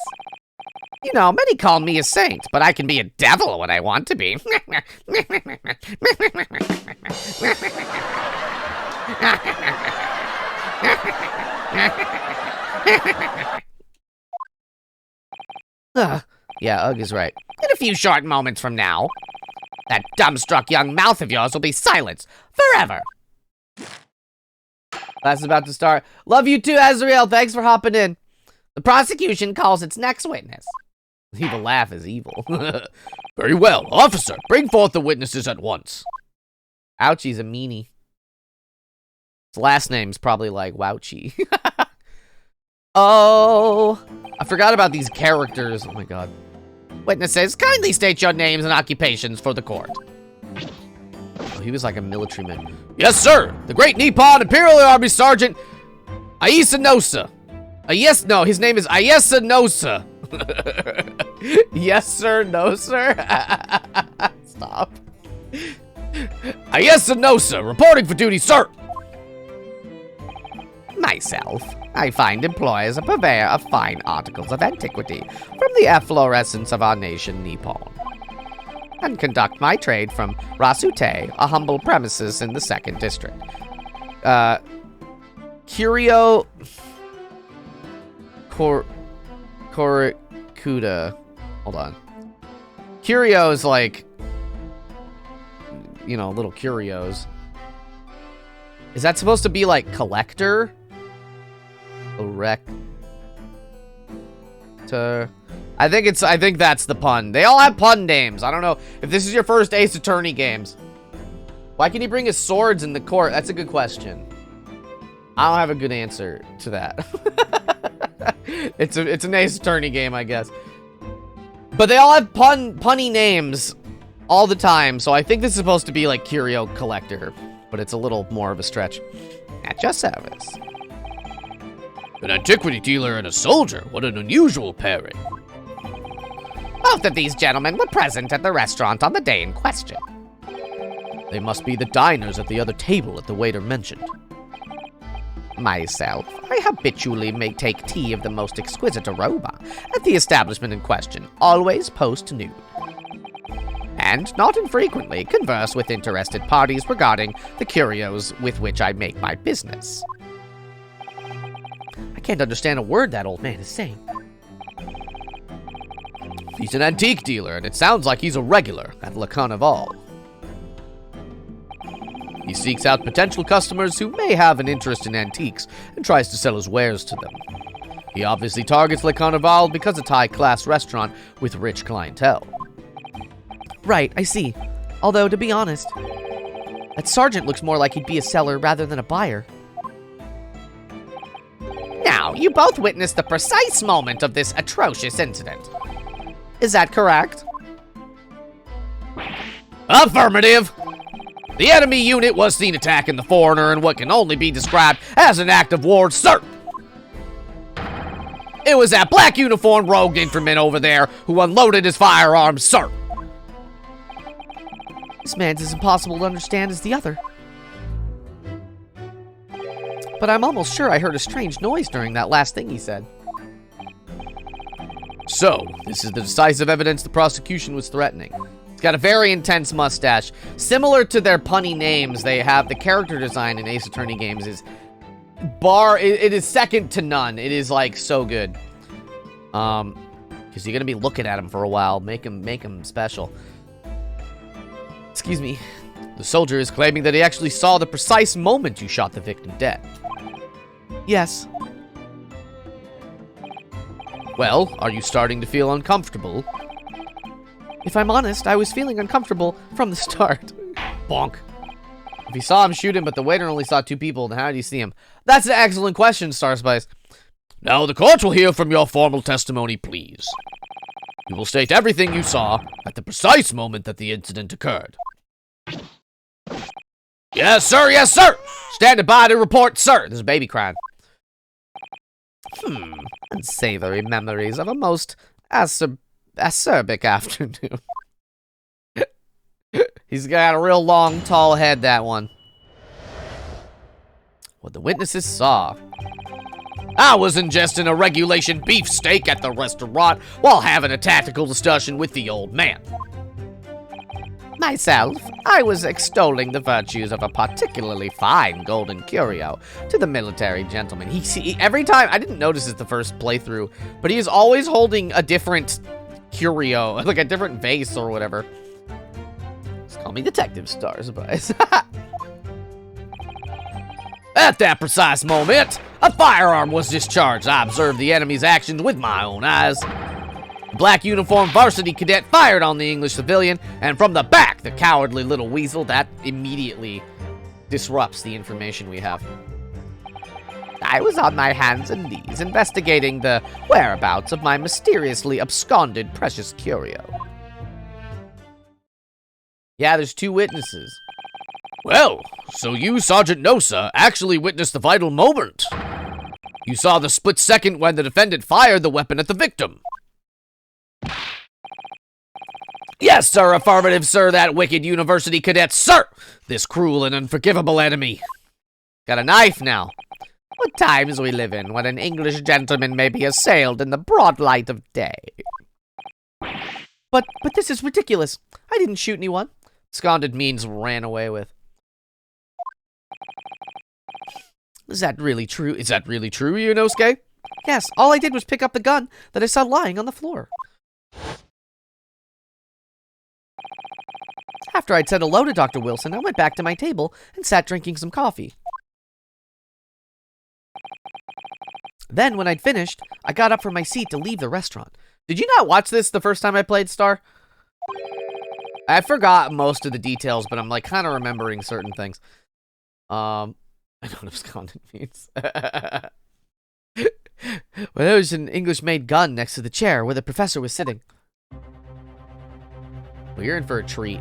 You know, many call me a saint, but I can be a devil when I want to be. Yeah, Ugg is right. In a few short moments from now, that dumbstruck young mouth of yours will be silenced forever. Class is about to start. Love you too, Azrael. Thanks for hopping in. The prosecution calls its next witness. The laugh is evil. Very well. Officer, bring forth the witnesses at once. Ouchie's a meanie. His last name's probably like Wouchie. Oh, I forgot about these characters. Oh my god. Witnesses, kindly state your names and occupations for the court. Oh, he was like a military man. Yes, sir. The Great Nippon Imperial Army Sergeant Aisa Nosa. No, his name is Ayesa Nosa. Yes, sir. No, sir. Stop. Ayesa Nosa, reporting for duty, sir. Myself, I find employ as a purveyor of fine articles of antiquity from the efflorescence of our nation, Nippon, and conduct my trade from Rasute, a humble premises in the 2nd District. Curio... Korikuda. Hold on. Curio is like... You know, little curios. Is that supposed to be like collector? Corrector. I think that's the pun. They all have pun names. I don't know if this is your first Ace Attorney games. Why can he bring his swords in the court? That's a good question. I don't have a good answer to that. It's an Ace Attorney game, I guess. But they all have punny names all the time, so I think this is supposed to be like Curio Collector, but it's a little more of a stretch. At your service. An antiquity dealer and a soldier. What an unusual pairing. Both of these gentlemen were present at the restaurant on the day in question. They must be the diners at the other table that the waiter mentioned. Myself, I habitually may take tea of the most exquisite aroma at the establishment in question, always post-noon. and, not infrequently, converse with interested parties regarding the curios with which I make my business. I can't understand a word that old man is saying. He's an antique dealer, and it sounds like he's a regular at Le Carnival. He seeks out potential customers who may have an interest in antiques and tries to sell his wares to them. He obviously targets Le Carnival because it's a high-class restaurant with rich clientele. Right, I see. Although, to be honest, that sergeant looks more like he'd be a seller rather than a buyer. Now, you both witnessed the precise moment of this atrocious incident. Is that correct? Affirmative! The enemy unit was seen attacking the foreigner in what can only be described as an act of war, sir! It was that black uniformed rogue infantryman over there who unloaded his firearms, sir! This man's as impossible to understand as the other. But I'm almost sure I heard a strange noise during that last thing he said. So, this is the decisive evidence the prosecution was threatening. He's got a very intense mustache. Similar to their punny names, they have the character design in Ace Attorney games is it is second to none. It is like so good. Because you're gonna be looking at him for a while, make him special. Excuse me. The soldier is claiming that he actually saw the precise moment you shot the victim dead. Yes. Well, are you starting to feel uncomfortable? If I'm honest, I was feeling uncomfortable from the start. Bonk. If he saw him shoot him, but the waiter only saw 2 people, then how did he see him? That's an excellent question, Starspice. Now, the court will hear from your formal testimony, please. You will state everything you saw at the precise moment that the incident occurred. Yes, sir, yes, sir! Standing by to report, sir. There's a baby crying. Unsavory memories of a most acerbic afternoon. He's got a real long, tall head, that one. What the witnesses saw. I was ingesting a regulation beefsteak at the restaurant while having a tactical discussion with the old man. Myself, I was extolling the virtues of a particularly fine golden curio to the military gentleman. Every time, I didn't notice it the first playthrough, but he is always holding a different curio, like a different vase or whatever. Just call me Detective Starspice. At that precise moment, a firearm was discharged. I observed the enemy's actions with my own eyes. The black uniformed varsity cadet fired on the English civilian, and from the back, the cowardly little weasel, that immediately disrupts the information we have. I was on my hands and knees investigating the whereabouts of my mysteriously absconded precious curio. Yeah, there's 2 witnesses. Well, so you, Sergeant Nosa, actually witnessed the vital moment. You saw the split second when the defendant fired the weapon at the victim. Yes, sir, affirmative, sir, that wicked university cadet, sir! This cruel and unforgivable enemy. Got a knife now. What times we live in when an English gentleman may be assailed in the broad light of day. But this is ridiculous. I didn't shoot anyone. Absconded means ran away with. Is that really true? Is that really true, Ionosuke? Yes, all I did was pick up the gun that I saw lying on the floor. After I'd said hello to Dr. Wilson, I went back to my table and sat drinking some coffee. Then, when I'd finished, I got up from my seat to leave the restaurant. Did you not watch this the first time I played Star? I forgot most of the details, but I'm like kind of remembering certain things. I don't know what absconded means. Well, there was an English-made gun next to the chair where the professor was sitting. Well, you're in for a treat.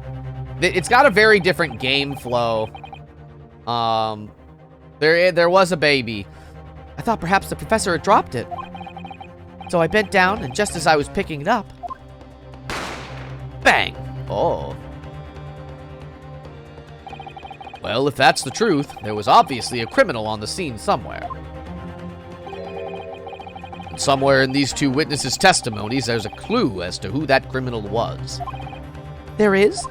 It's got a very different game flow. There was a baby. I thought perhaps the professor had dropped it. So I bent down, and just as I was picking it up... Bang! Oh. Well, if that's the truth, there was obviously a criminal on the scene somewhere. And somewhere in these 2 witnesses' testimonies, there's a clue as to who that criminal was. There is?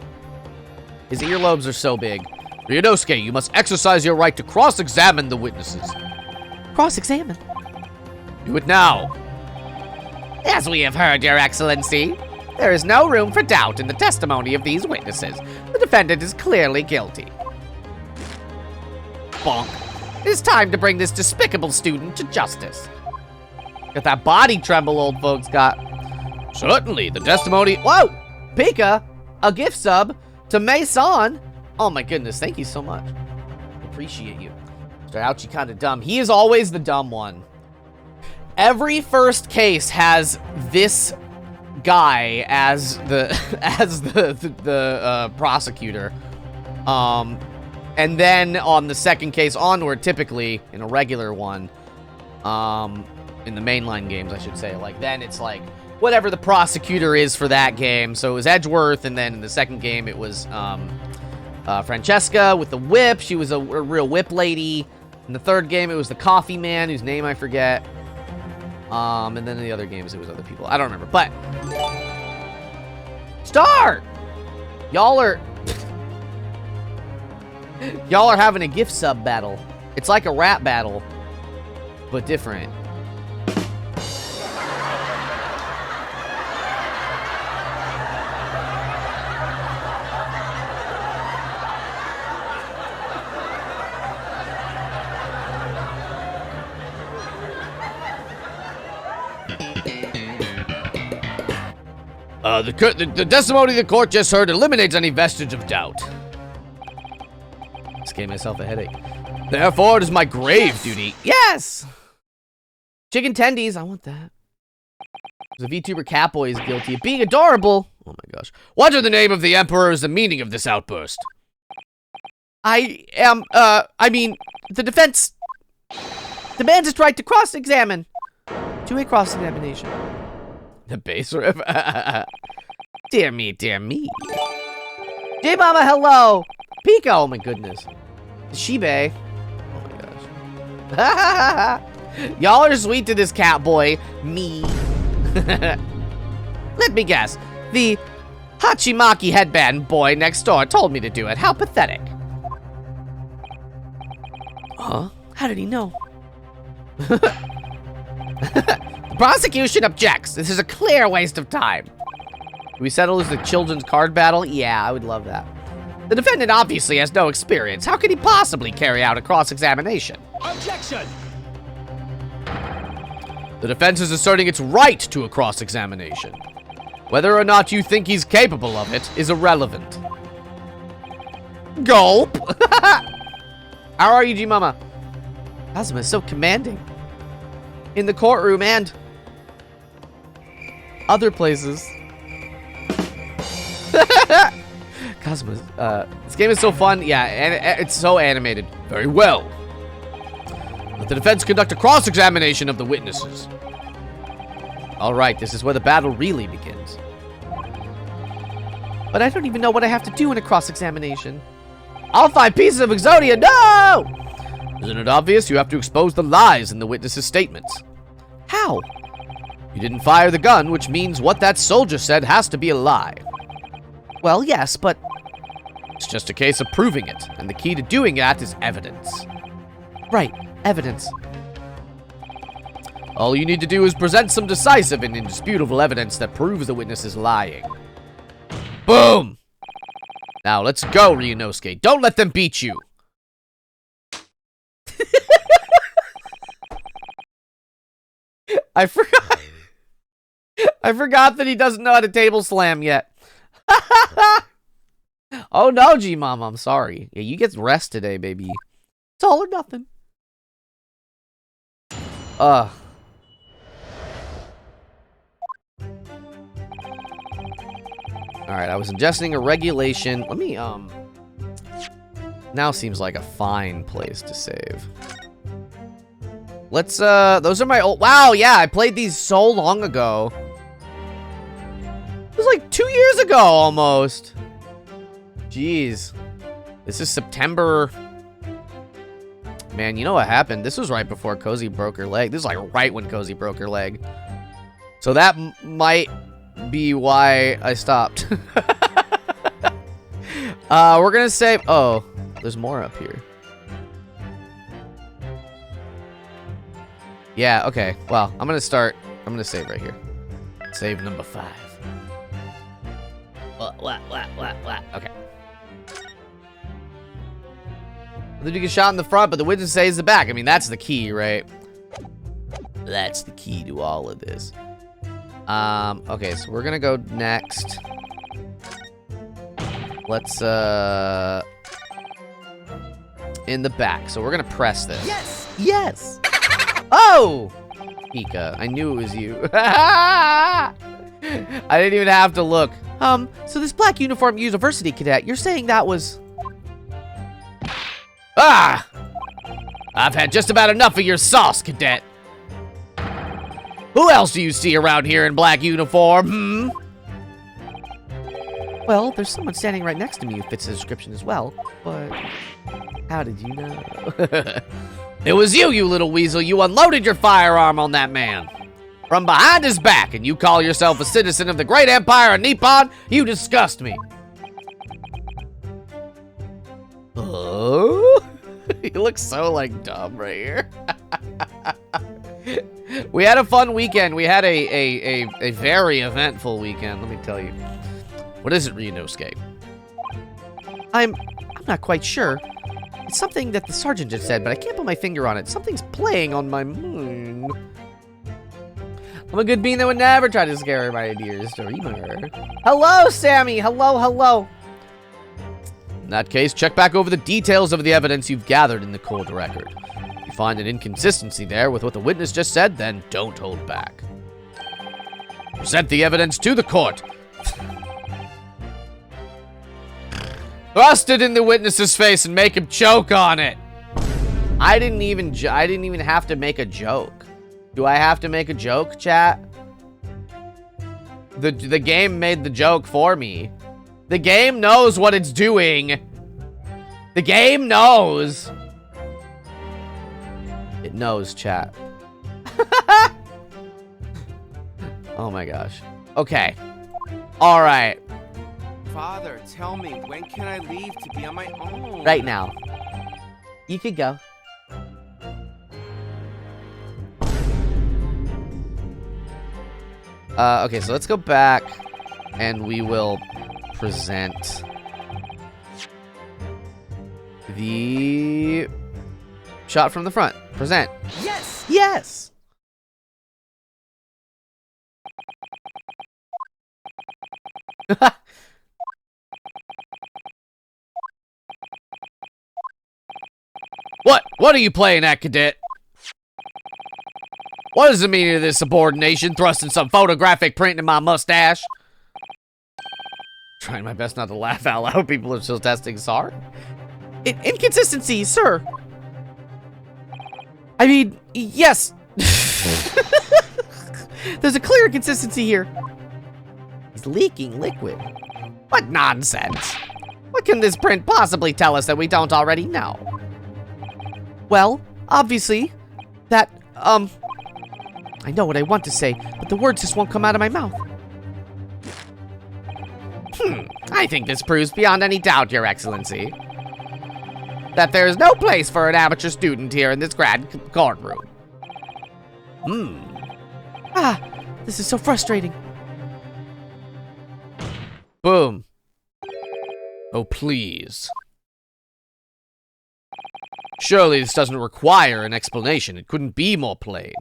His earlobes are so big. Ryunosuke, you must exercise your right to cross-examine the witnesses. Cross-examine? Do it now. As we have heard, Your Excellency, there is no room for doubt in the testimony of these witnesses. The defendant is clearly guilty. Bonk. It is time to bring this despicable student to justice. Got that body tremble old folks got. Certainly, the testimony... Whoa! Pika, a gift sub to Mason. Oh my goodness, thank you so much. Appreciate you. Mr. Ouchie kinda dumb. He is always the dumb one. Every first case has this guy as the prosecutor. And then on the second case onward, typically in a regular one, in the mainline games, I should say, like then it's like whatever the prosecutor is for that game. So it was Edgeworth, and then in the second game it was Francesca with the whip. She was a real whip lady. In the third game it was the coffee man, whose name I forget. And then in the other games it was other people. I don't remember, but start. Y'all are having a gift sub battle. It's like a rap battle, but different. The testimony the court just heard eliminates any vestige of doubt. Just gave myself a headache. Therefore, it is my grave duty. Yes! Chicken tendies, I want that. The VTuber Catboy is guilty of being adorable. Oh my gosh. What in the name of the Emperor is the meaning of this outburst? I mean, the defense demands its right to cross-examine. To a cross-examination. The base riff. Dear me, dear me. J-Mama, hello! Pika, oh my goodness. Shibe. Oh my gosh. Y'all are sweet to this Catboy. Me. Let me guess. The Hachimaki headband boy next door told me to do it. How pathetic. Huh? How did he know? The prosecution objects. This is a clear waste of time. Do we settle this the children's card battle? Yeah, I would love that. The defendant obviously has no experience. How could he possibly carry out a cross-examination? Objection! The defense is asserting its right to a cross-examination. Whether or not you think he's capable of it is irrelevant. Gulp! How are you, G-Mama? Kazuma is so commanding. In the courtroom and other places. Cosmos, this game is so fun. Yeah, and it's so animated. Very well. Let the defense conduct a cross-examination of the witnesses. All right, this is where the battle really begins. But I don't even know what I have to do in a cross-examination. I'll find pieces of Exodia. No! Isn't it obvious? You have to expose the lies in the witnesses' statements. How? You didn't fire the gun, which means what that soldier said has to be a lie. Well, yes, but it's just a case of proving it, and the key to doing that is evidence. Right, evidence. All you need to do is present some decisive and indisputable evidence that proves the witness is lying. Boom! Now, let's go, Ryunosuke. Don't let them beat you. I forgot that he doesn't know how to table slam yet. Oh no, G-Mama, I'm sorry. Yeah, you get rest today, baby. It's all or nothing. Alright, I was ingesting a regulation. Let me, now seems like a fine place to save. Let's, those are my old, wow, yeah, I played these so long ago. It was like 2 years ago, almost. Jeez. This is September. Man, you know what happened? This was right before Cozy broke her leg. This is like right when Cozy broke her leg. So that might be why I stopped. We're gonna save. Oh, there's more up here. Yeah, okay. Well, I'm gonna save right here. Save number 5. What? Okay. The dude gets shot in the front, but the witness says the back. I mean, that's the key, right? That's the key to all of this. Okay, so we're gonna go next. Let's, in the back. So we're gonna press this. Yes! Yes! Oh! Mika, I knew it was you. I didn't even have to look. So this black uniform university cadet, you're saying that was... Ah! I've had just about enough of your sauce, cadet. Who else do you see around here in black uniform, Well, there's someone standing right next to me who fits the description as well, but... How did you know? It was you, you little weasel. You unloaded your firearm on that man. From behind his back, and you call yourself a citizen of the great empire of Nippon? You disgust me. Oh? He looks so, like, dumb right here. We had a fun weekend. We had a very eventful weekend, let me tell you. What is it, Ryunosuke? I'm not quite sure. It's something that the sergeant just said, but I can't put my finger on it. Something's playing on my mind. I'm a good bean that would never try to scare my dearest dreamer. Hello, Sammy! Hello. In that case, check back over the details of the evidence you've gathered in the court record. If you find an inconsistency there with what the witness just said, then don't hold back. Present the evidence to the court. Thrust it in the witness's face and make him choke on it. I didn't even have to make a joke. Do I have to make a joke, chat? The game made the joke for me. The game knows what it's doing. The game knows. It knows, chat. Oh my gosh. Okay. All right. Father, tell me, when can I leave to be on my own? Right now. You could go. Okay, so let's go back and we will present the shot from the front. Present. Yes! Yes! What are you playing at, cadet? What is the meaning of this subordination, thrusting some photographic print in my mustache? Trying my best not to laugh out loud. People are still testing SAR. Inconsistency, sir. I mean, yes. There's a clear inconsistency here. He's leaking liquid. What nonsense. What can this print possibly tell us that we don't already know? Well, obviously, that, I know what I want to say, but the words just won't come out of my mouth. I think this proves beyond any doubt, Your Excellency, that there is no place for an amateur student here in this grand courtroom. Ah, this is so frustrating. Boom. Oh, please. Surely this doesn't require an explanation. It couldn't be more plain.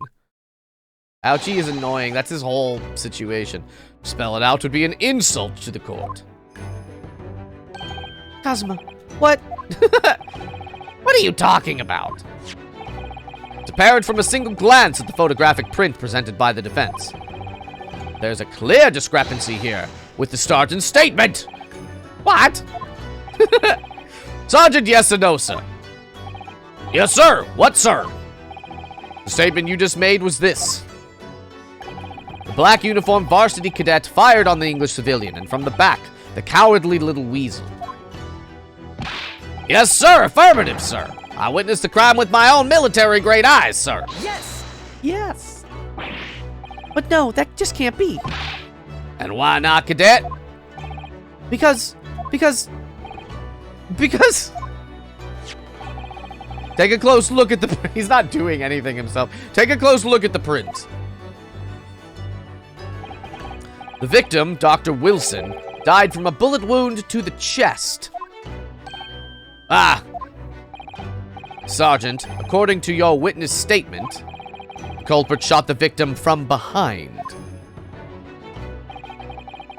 Ouchie is annoying. That's his whole situation. Spell it out would be an insult to the court. Kazuma, what? What are you talking about? It's apparent from a single glance at the photographic print presented by the defense. There's a clear discrepancy here with the sergeant's statement. What? Sergeant, yes or no, sir? Yes, sir. What, sir? The statement you just made was this. The black uniformed varsity cadet fired on the English civilian, and from the back, the cowardly little weasel. Yes, sir. Affirmative, sir. I witnessed the crime with my own military-grade eyes, sir. Yes! Yes! But no, that just can't be. And why not, cadet? Because... Because... Take a close look at the... He's not doing anything himself. Take a close look at the print. The victim, Dr. Wilson, died from a bullet wound to the chest. Ah! Sergeant, according to your witness statement, the culprit shot the victim from behind.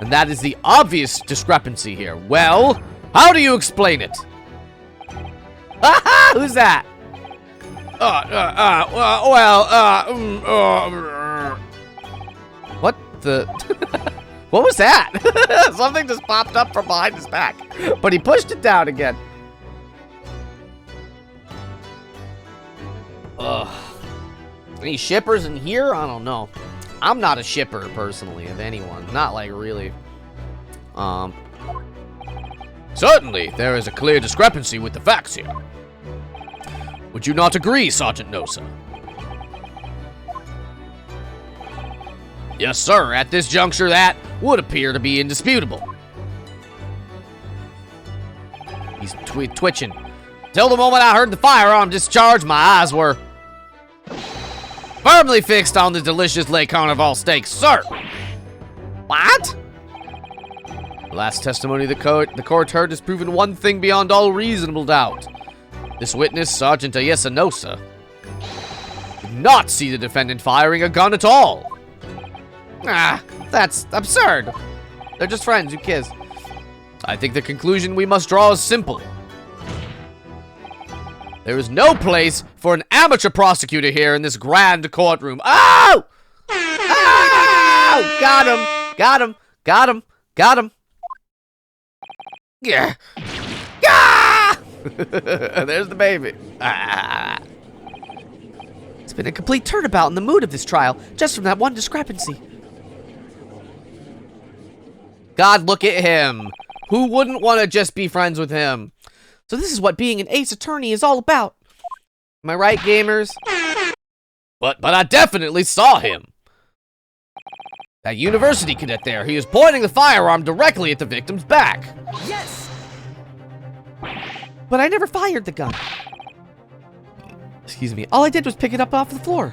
And that is the obvious discrepancy here. Well, how do you explain it? Haha! Who's that? What the? What was that? Something just popped up from behind his back, but he pushed it down again. Ugh. Any shippers in here? I don't know. I'm not a shipper, personally, of anyone. Not, like, really. Certainly, there is a clear discrepancy with the facts here. Would you not agree, Sergeant Nosa? Yes, sir. At this juncture, that would appear to be indisputable. He's twitching. Till the moment I heard the firearm discharge, my eyes were firmly fixed on the delicious Le Carnival steak, sir. What? The last testimony the court heard has proven one thing beyond all reasonable doubt. This witness, Sergeant Ayesa Nosa, did not see the defendant firing a gun at all. Ah, that's absurd. They're just friends who kiss. I think the conclusion we must draw is simple. There is no place for an amateur prosecutor here in this grand courtroom. Oh! Oh! Got him! Got him! Got him! Got him! Yeah! Ah! There's the baby. Ah. It's been a complete turnabout in the mood of this trial, just from that one discrepancy. God, look at him. Who wouldn't want to just be friends with him? So this is what being an ace attorney is all about. Am I right, gamers? But I definitely saw him. That university cadet there, he was pointing the firearm directly at the victim's back. Yes! But I never fired the gun. Excuse me. All I did was pick it up off the floor.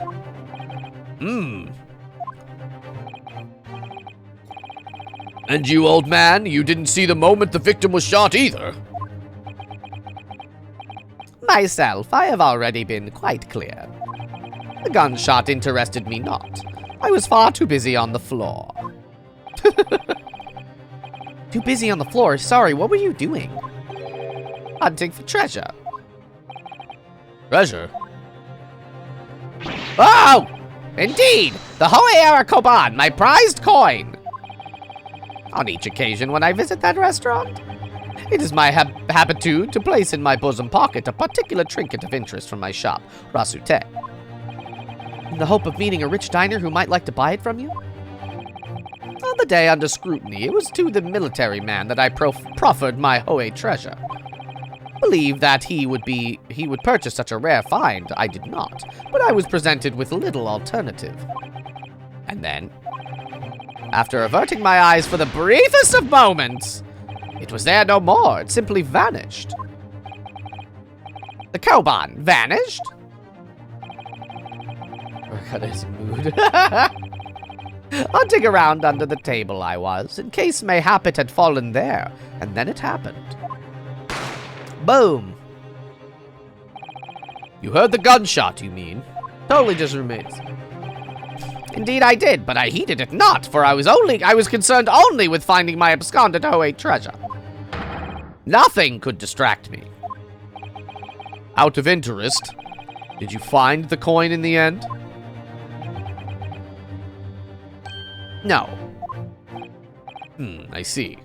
And you, old man, you didn't see the moment the victim was shot either. Myself, I have already been quite clear. The gunshot interested me not. I was far too busy on the floor. Too busy on the floor? Sorry, what were you doing? Hunting for treasure. Treasure? Oh! Indeed! The Ho'era Koban, my prized coin! On each occasion when I visit that restaurant, it is my habitude to place in my bosom pocket a particular trinket of interest from my shop, Rasute. In the hope of meeting a rich diner who might like to buy it from you? On the day under scrutiny, it was to the military man that I proffered my Ho'e treasure. Believed that he would purchase such a rare find. I did not, but I was presented with little alternative. And then, after averting my eyes for the briefest of moments, it was there no more. It simply vanished. The Koban vanished? Got his mood. Hunting around under the table I was, in case mayhap it had fallen there, and then it happened. Boom. You heard the gunshot, you mean? Totally just roommates. Indeed I did, but I heeded it not, for I was concerned only with finding my absconded Ho'e treasure. Nothing could distract me. Out of interest, did you find the coin in the end? No. I see.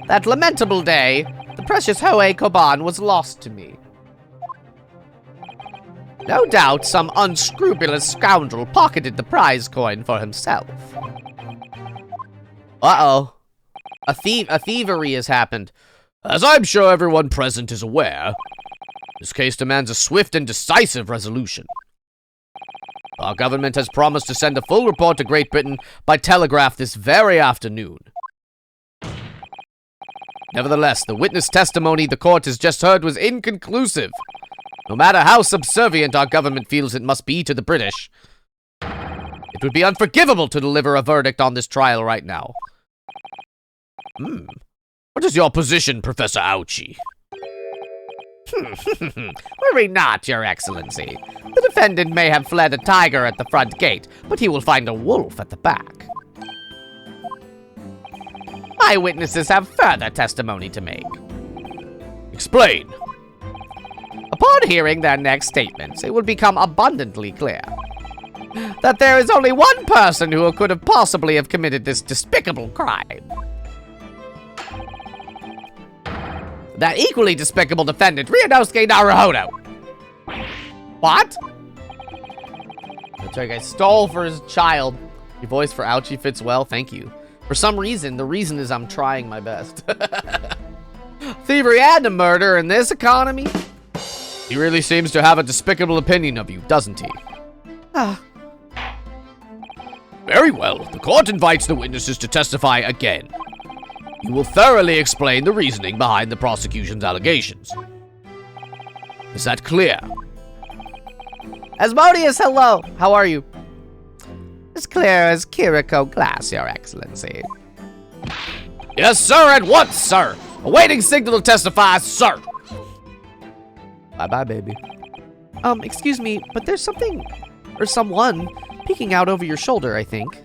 That lamentable day, the precious Ho'e Koban was lost to me. No doubt some unscrupulous scoundrel pocketed the prize coin for himself. Uh-oh. A thievery has happened. As I'm sure everyone present is aware, this case demands a swift and decisive resolution. Our government has promised to send a full report to Great Britain by telegraph this very afternoon. Nevertheless, the witness testimony the court has just heard was inconclusive. No matter how subservient our government feels it must be to the British, it would be unforgivable to deliver a verdict on this trial right now. What is your position, Professor Ouchie? Worry not, Your Excellency. The defendant may have fled a tiger at the front gate, but he will find a wolf at the back. Eyewitnesses have further testimony to make. Explain. Upon hearing their next statements, it will become abundantly clear that there is only one person who could have possibly have committed this despicable crime. That equally despicable defendant, Ryunosuke Naruhodo. What? That's right, guys. Stole for his child. Your voice for Ouchie fits well. Thank you. For some reason, the reason is I'm trying my best. Thievery and a murder in this economy? He really seems to have a despicable opinion of you, doesn't he? Very well. The court invites the witnesses to testify again. You will thoroughly explain the reasoning behind the prosecution's allegations. Is that clear? Asmodeus, hello. How are you? As clear as Kiriko glass, Your Excellency. Yes, sir, at once, sir. Awaiting signal to testify, sir. Bye-bye, baby. Excuse me, but there's something, or someone, peeking out over your shoulder, I think.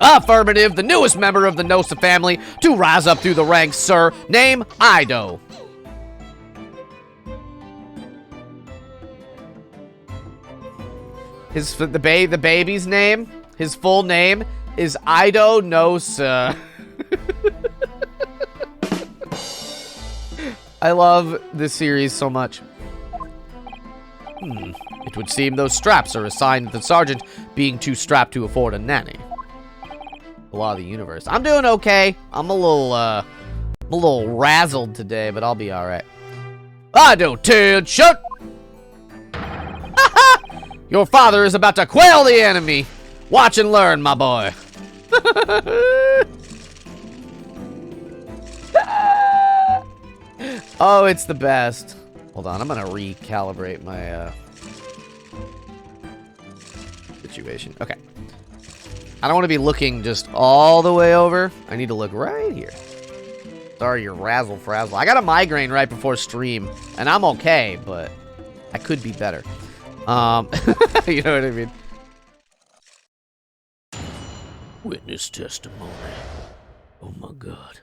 Affirmative, the newest member of the Nosa family to rise up through the ranks, sir. Name, Ido. The baby's name, his full name is Ido Nosa. I love this series so much. It would seem those straps are assigned to the sergeant being too strapped to afford a nanny. The law of the universe. I'm doing okay. I'm a little razzled today, but I'll be all right. Ido, attention! Your father is about to quail the enemy. Watch and learn, my boy. Oh, it's the best. Hold on, I'm gonna recalibrate my situation. Okay. I don't want to be looking just all the way over. I need to look right here. Sorry, you're razzle-frazzle. I got a migraine right before stream, and I'm okay, but I could be better. You know what I mean? Witness testimony. Oh my god.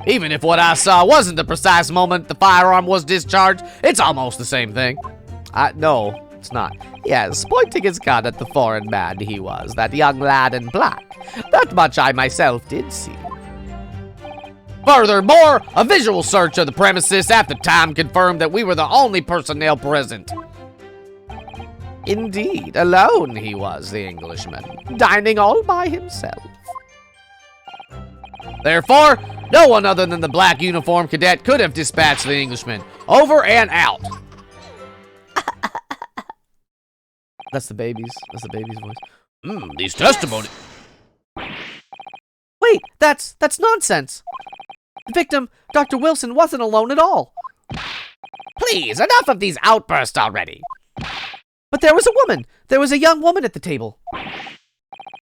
Even if what I saw wasn't the precise moment the firearm was discharged, it's almost the same thing. No, it's not. Yes, pointing his gun at the foreign man he was, that young lad in black. That much I myself did see. Furthermore, a visual search of the premises at the time confirmed that we were the only personnel present. Indeed, alone he was, the Englishman, dining all by himself. Therefore, no one other than the black uniform cadet could have dispatched the Englishman. Over and out. That's the baby's voice. These testimony. Wait, that's nonsense. The victim, Dr. Wilson, wasn't alone at all. Please, enough of these outbursts already. But there was a woman. There was a young woman at the table.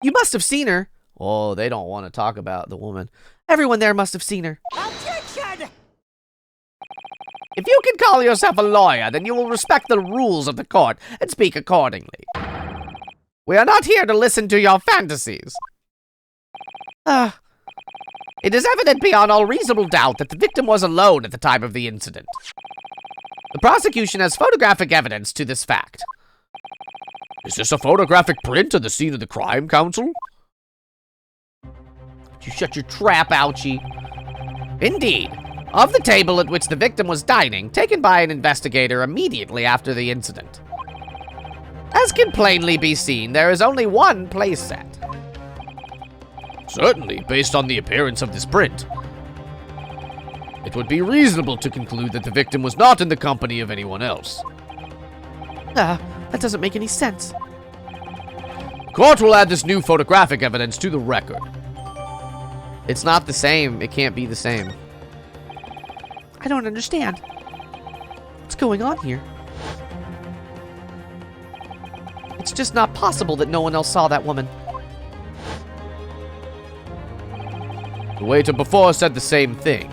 You must have seen her. Oh, they don't want to talk about the woman. Everyone there must have seen her. Objection! If you can call yourself a lawyer, then you will respect the rules of the court and speak accordingly. We are not here to listen to your fantasies. It is evident beyond all reasonable doubt that the victim was alone at the time of the incident. The prosecution has photographic evidence to this fact. Is this a photographic print of the scene of the crime, Counsel? You shut your trap, Ouchie. Indeed. Of the table at which the victim was dining, taken by an investigator immediately after the incident. As can plainly be seen, there is only one place set. Certainly, based on the appearance of this print. It would be reasonable to conclude that the victim was not in the company of anyone else. That doesn't make any sense. The court will add this new photographic evidence to the record. It's not the same. It can't be the same. I don't understand. What's going on here? It's just not possible that no one else saw that woman. The waiter before said the same thing.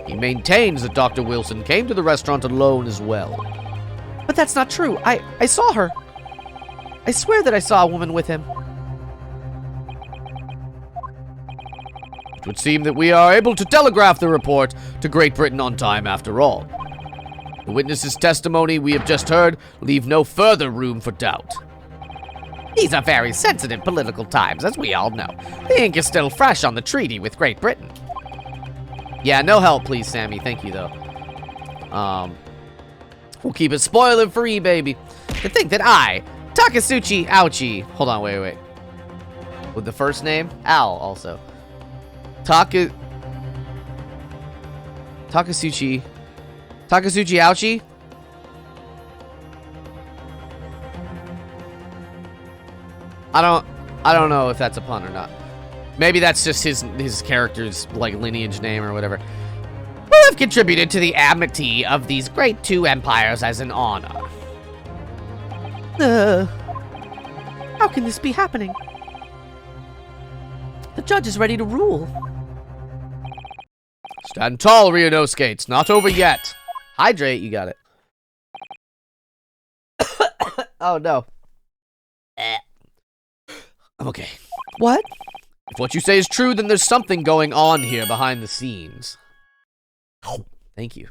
He maintains that Dr. Wilson came to the restaurant alone as well. But that's not true. I saw her. I swear that I saw a woman with him. It would seem that we are able to telegraph the report to Great Britain on time after all. The witness's testimony we have just heard leave no further room for doubt. These are very sensitive political times, as we all know. The ink is still fresh on the treaty with Great Britain. Yeah, no help, please, Sammy. Thank you, though. We'll keep it spoiler-free, baby. To think that I, Takasuchi Ouchie. Hold on, wait. With the first name? Al, also. Takasuchi Ouchie? I don't know if that's a pun or not. Maybe that's just his character's, like, lineage name or whatever. will have contributed to the amity of these great two empires as an honor. How can this be happening? The judge is ready to rule. Stand tall, Ryunosuke. It's not over yet. Hydrate, you got it. Oh, no. I'm okay. What? If what you say is true, then there's something going on here behind the scenes. Thank you.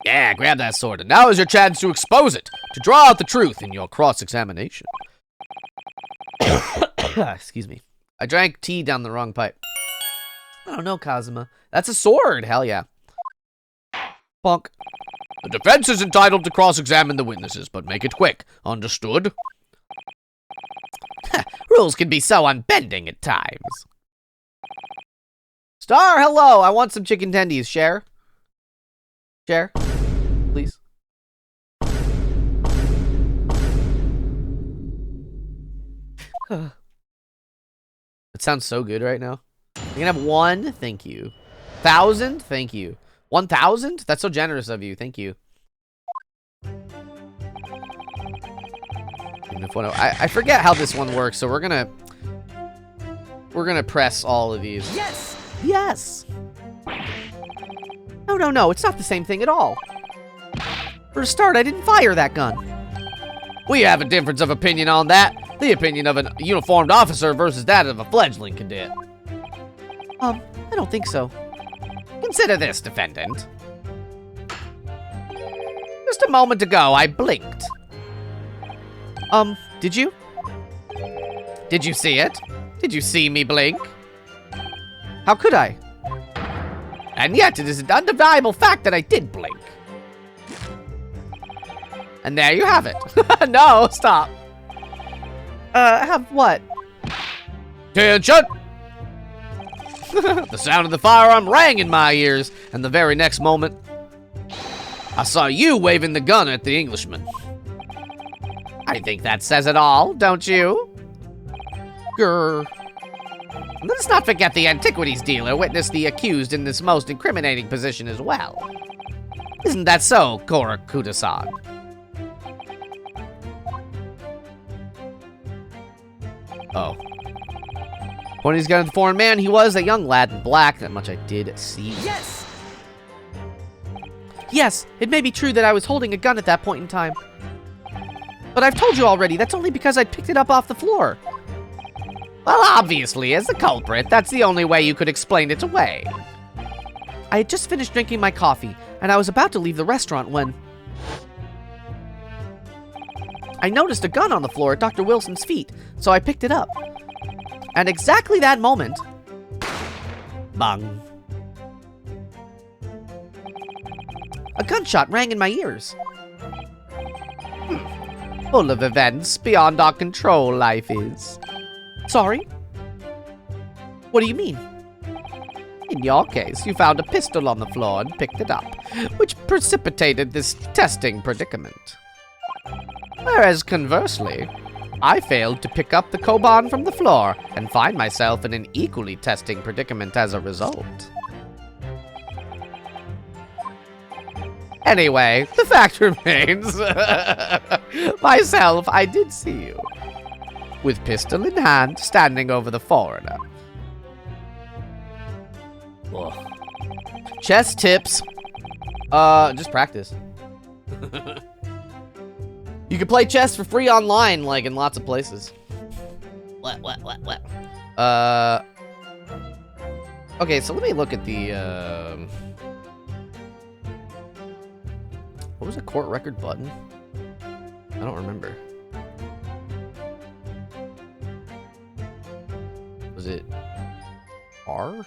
Yeah, grab that sword, and now is your chance to expose it, to draw out the truth in your cross-examination. Excuse me. I drank tea down the wrong pipe. I don't know, Kazuma. That's a sword, hell yeah. Bonk. The defense is entitled to cross-examine the witnesses, but make it quick. Understood? Rules can be so unbending at times. Star, hello! I want some chicken tendies. Share? Share? Please. It sounds so good right now. You can have 1, thank you. 1,000, thank you. 1,000? That's so generous of you, thank you. I forget how this one works, so we're gonna press all of these. Yes! Yes! No, it's not the same thing at all. For a start, I didn't fire that gun. We have a difference of opinion on that. The opinion of a uniformed officer versus that of a fledgling cadet. I don't think so. Consider this, defendant. Just a moment ago, I blinked. Did you? Did you see it? Did you see me blink? How could I? And yet, it is an undeniable fact that I did blink. And there you have it. No, stop. Have what? Attention! The sound of the firearm rang in my ears, and the very next moment, I saw you waving the gun at the Englishman. I think that says it all, don't you? Grr. Let's not forget the antiquities dealer witnessed the accused in this most incriminating position as well. Isn't that so, Korakuda-san? Oh. When he's got a foreign man, he was a young lad in black. That much I did see. Yes! Yes, it may be true that I was holding a gun at that point in time. But I've told you already, that's only because I picked it up off the floor. Well, obviously, as the culprit, that's the only way you could explain it away. I had just finished drinking my coffee, and I was about to leave the restaurant when I noticed a gun on the floor at Dr. Wilson's feet, so I picked it up. And exactly that moment, bang, a gunshot rang in my ears. Full of events beyond our control, life is. Sorry? What do you mean? In your case, you found a pistol on the floor and picked it up, which precipitated this testing predicament. Whereas conversely, I failed to pick up the koban from the floor and find myself in an equally testing predicament as a result. Anyway, the fact remains, myself, I did see you, with pistol in hand, standing over the foreigner. Ugh. Chess tips. Just practice. You can play chess for free online, like in lots of places. What? Okay, so let me look at the, what was the court record button? I don't remember. Was it R?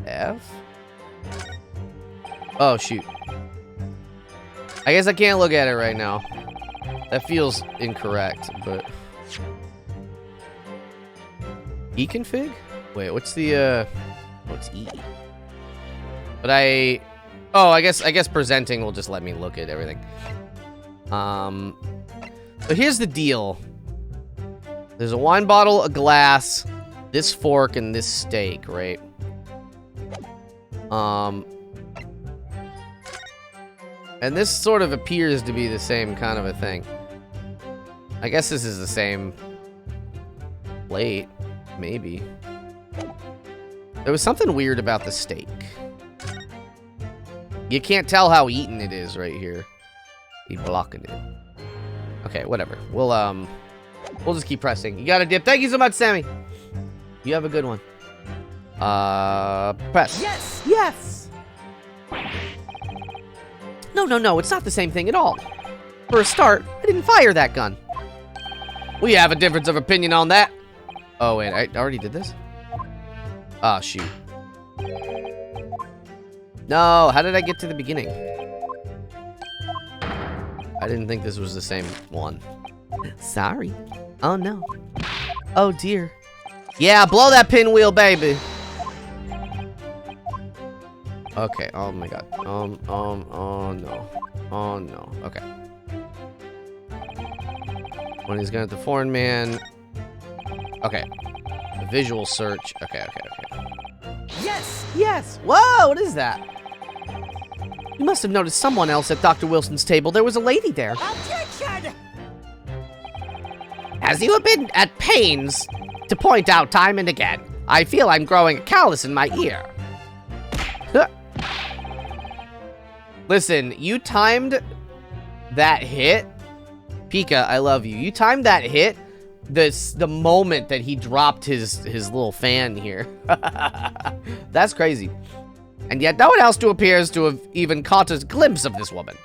F? Oh, shoot. I guess I can't look at it right now. That feels incorrect, but... E-config? Wait, what's the, what's E? But oh, I guess presenting will just let me look at everything. But here's the deal. There's a wine bottle, a glass, this fork, and this steak, right? And this sort of appears to be the same kind of a thing. I guess this is the same plate, maybe. There was something weird about the steak. You can't tell how eaten it is right here. He's blocking it. Okay, whatever. We'll just keep pressing. You got a dip. Thank you so much, Sammy. You have a good one. Press. Yes! Yes! No, it's not the same thing at all. For a start, I didn't fire that gun. We have a difference of opinion on that. Oh, wait, I already did this? Ah, shoot. No, how did I get to the beginning? I didn't think this was the same one. Sorry. Oh, no. Oh, dear. Yeah, blow that pinwheel, baby. Okay, oh my god. Oh no. Oh no. Okay. When he's going at the foreign man. Okay. The visual search. Okay. Yes! Yes! Whoa, what is that? You must have noticed someone else at Dr. Wilson's table. There was a lady there. Objection! As you have been at pains to point out time and again, I feel I'm growing a callus in my ear. Listen, you timed that hit. Pika, I love you. You timed that hit the moment that he dropped his little fan here. That's crazy. And yet no one else appears to have even caught a glimpse of this woman.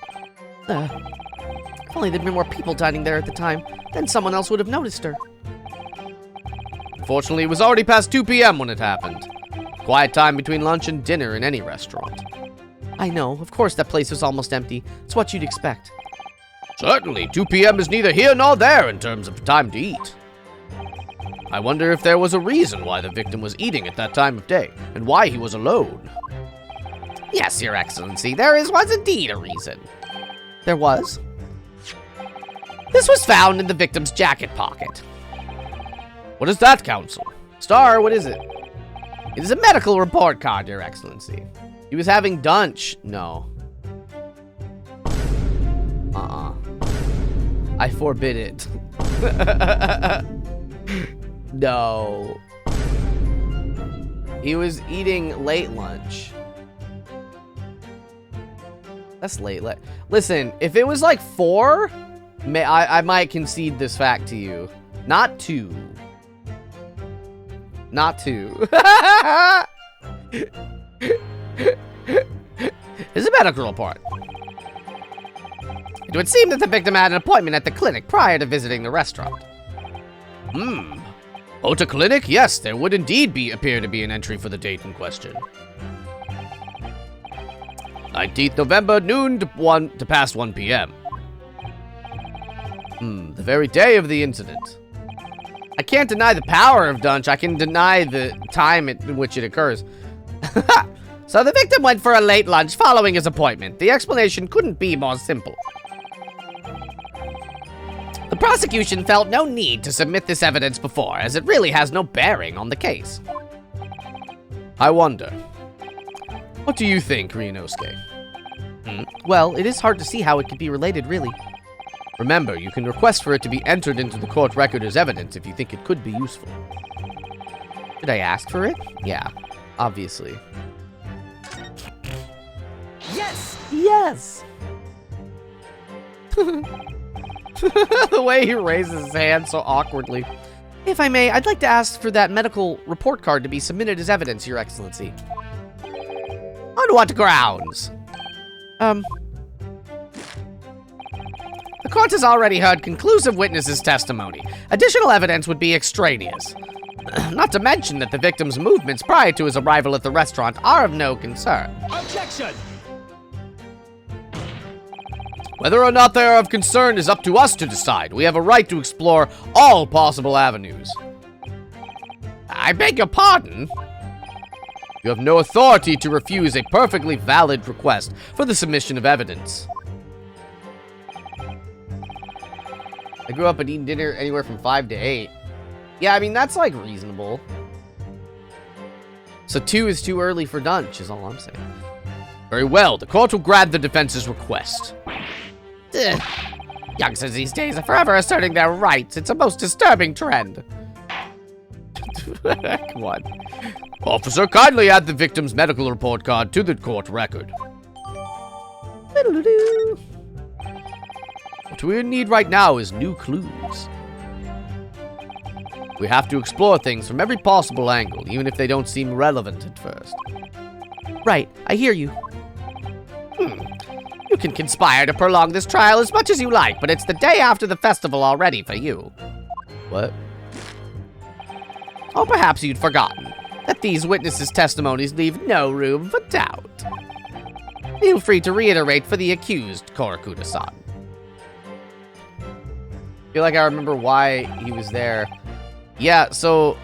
If only there'd been more people dining there at the time, then someone else would have noticed her. Unfortunately, it was already past 2 p.m. when it happened. Quiet time between lunch and dinner in any restaurant. I know, of course that place was almost empty. It's what you'd expect. Certainly, 2 p.m. is neither here nor there in terms of time to eat. I wonder if there was a reason why the victim was eating at that time of day, and why he was alone. Yes, Your Excellency, there was indeed a reason. There was? This was found in the victim's jacket pocket. What is that, Counsel? Star, what is it? It is a medical report card, Your Excellency. He was having dunch. No. I forbid it. No. He was eating late lunch. That's late. Listen, if it was like 4, I might concede this fact to you. Not 2. Not 2. It's a medical report. It would seem that the victim had an appointment at the clinic prior to visiting the restaurant. Oh, to clinic? Yes, there would indeed appear to be an entry for the date in question. 19th November, noon to past 1 p.m. The very day of the incident. I can't deny the power of dunch. I can deny the time in which it occurs. So the victim went for a late lunch following his appointment. The explanation couldn't be more simple. The prosecution felt no need to submit this evidence before, as it really has no bearing on the case. I wonder. What do you think, Ryunosuke? Well, it is hard to see how it could be related, really. Remember, you can request for it to be entered into the court record as evidence if you think it could be useful. Did I ask for it? Yeah, obviously. Yes! Yes! The way he raises his hand so awkwardly. If I may, I'd like to ask for that medical report card to be submitted as evidence, Your Excellency. On what grounds? The court has already heard conclusive witnesses' testimony. Additional evidence would be extraneous. Not to mention that the victim's movements prior to his arrival at the restaurant are of no concern. Objection! Whether or not they are of concern is up to us to decide. We have a right to explore all possible avenues. I beg your pardon? You have no authority to refuse a perfectly valid request for the submission of evidence. I grew up and eating dinner anywhere from 5 to 8. Yeah, I mean, that's like reasonable. So 2 is too early for lunch, is all I'm saying. Very well, the court will grant the defense's request. Ugh. Youngsters these days are forever asserting their rights. It's a most disturbing trend. Come on. Officer, kindly add the victim's medical report card to the court record. What we need right now is new clues. We have to explore things from every possible angle, even if they don't seem relevant at first. Right, I hear you. You can conspire to prolong this trial as much as you like, but it's the day after the festival already for you. What? Or perhaps you'd forgotten that these witnesses' testimonies leave no room for doubt. Feel free to reiterate for the accused, Korakuda-san. I feel like I remember why he was there. Yeah, so...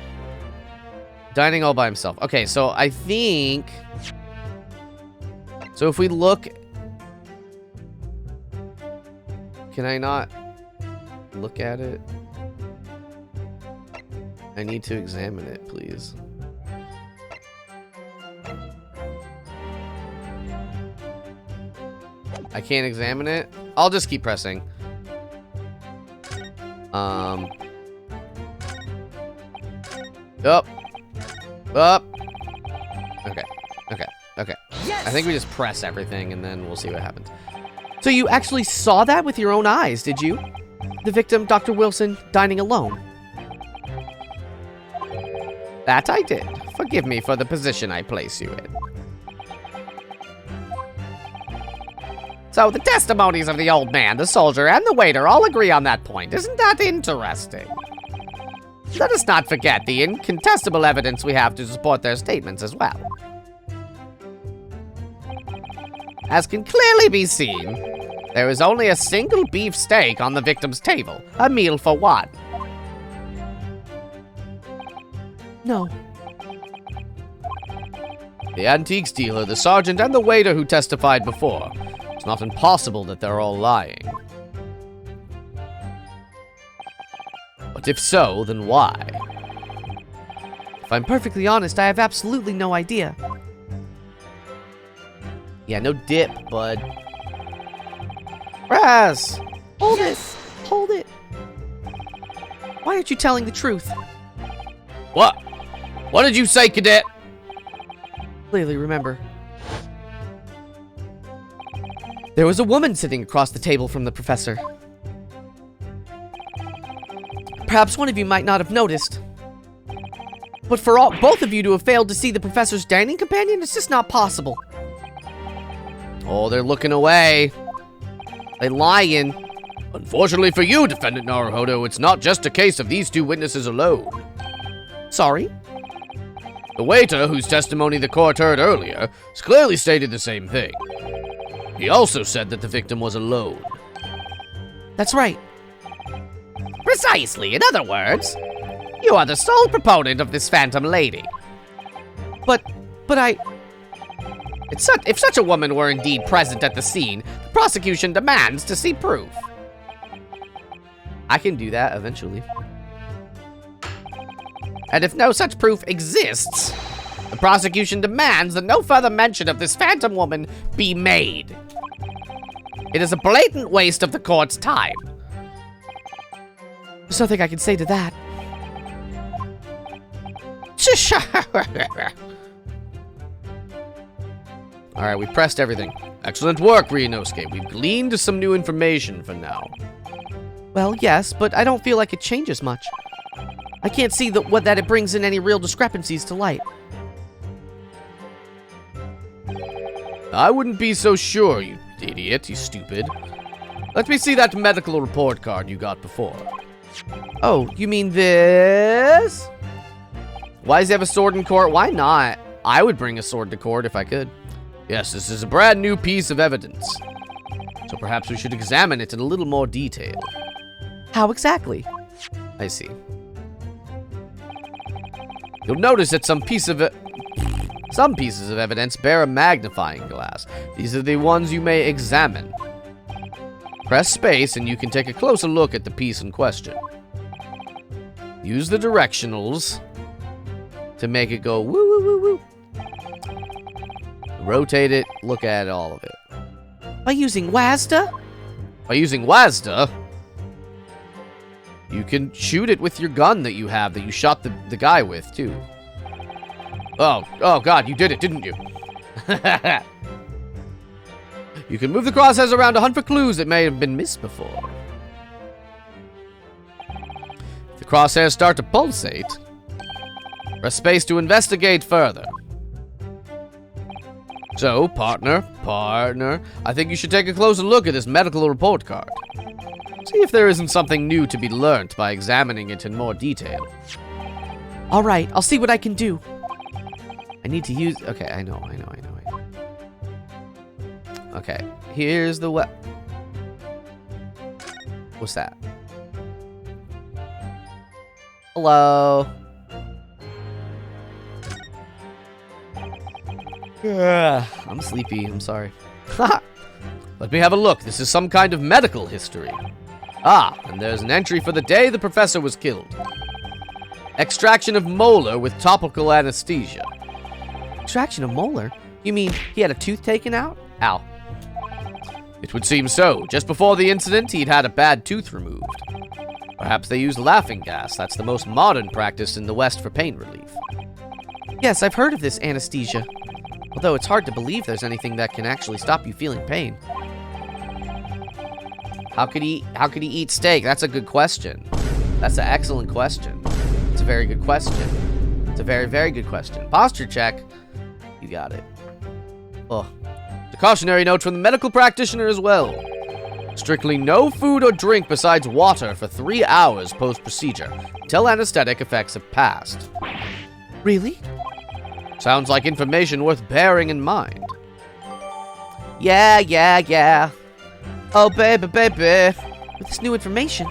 dining all by himself. Okay, so I think... So if we look... Can I not look at it? I need to examine it, please. I can't examine it? I'll just keep pressing. Up. Up. Okay. Okay. Okay. Yes! I think we just press everything and then we'll see what happens. So you actually saw that with your own eyes, did you? The victim, Dr. Wilson, dining alone. That I did. Forgive me for the position I place you in. So the testimonies of the old man, the soldier, and the waiter all agree on that point. Isn't that interesting? Let us not forget the incontestable evidence we have to support their statements as well. As can clearly be seen, there is only a single beef steak on the victim's table, a meal for one. No. The antiques dealer, the sergeant, and the waiter who testified before. It's not impossible that they're all lying. But if so, then why? If I'm perfectly honest, I have absolutely no idea. Yeah, no dip, bud. Press! Hold it! Hold it! Why aren't you telling the truth? What? What did you say, cadet? Clearly remember. There was a woman sitting across the table from the professor. Perhaps one of you might not have noticed. But for both of you to have failed to see the professor's dining companion, it's just not possible. Oh, they're looking away. They lying. Unfortunately for you, Defendant Naruhodo, it's not just a case of these two witnesses alone. Sorry? The waiter, whose testimony the court heard earlier, has clearly stated the same thing. He also said that the victim was alone. That's right. Precisely. In other words, you are the sole proponent of this phantom lady. But I... If such a woman were indeed present at the scene, the prosecution demands to see proof. I can do that eventually. And if no such proof exists, the prosecution demands that no further mention of this phantom woman be made. It is a blatant waste of the court's time. There's nothing I can say to that. Alright, we pressed everything. Excellent work, Ryunosuke. We've gleaned some new information for now. Well, yes, but I don't feel like it changes much. I can't see that it brings in any real discrepancies to light. I wouldn't be so sure, you idiot, you stupid. Let me see that medical report card you got before. Oh, you mean this? Why does he have a sword in court? Why not? I would bring a sword to court if I could. Yes, this is a brand new piece of evidence. So perhaps we should examine it in a little more detail. How exactly? I see. You'll notice that some pieces of evidence bear a magnifying glass. These are the ones you may examine. Press space and you can take a closer look at the piece in question. Use the directionals to make it go woo woo woo woo. Rotate it, look at all of it. By using WASDA? By using WASDA, you can shoot it with your gun that you have, that you shot the guy with, too. Oh god, you did it, didn't you? You can move the crosshairs around to hunt for clues that may have been missed before. If the crosshairs start to pulsate, press space to investigate further. So, partner, I think you should take a closer look at this medical report card. See if there isn't something new to be learnt by examining it in more detail. All right, I'll see what I can do. I need to use... Okay, I know. Okay, here's the What's that? Hello? I'm sleepy, I'm sorry. Let me have a look. This is some kind of medical history. Ah, and there's an entry for the day the professor was killed. Extraction of molar with topical anesthesia. Extraction of molar? You mean he had a tooth taken out? Ow. It would seem so. Just before the incident, he'd had a bad tooth removed. Perhaps they used laughing gas. That's the most modern practice in the West for pain relief. Yes, I've heard of this anesthesia. Although it's hard to believe there's anything that can actually stop you feeling pain. How could he eat steak? That's a good question. That's an excellent question. It's a very good question. It's a very, very good question. Posture check. You got it. Oh. The cautionary note from the medical practitioner as well. Strictly no food or drink besides water for 3 hours post-procedure, until anesthetic effects have passed. Really? Sounds like information worth bearing in mind. Yeah. Oh, baby. With this new information,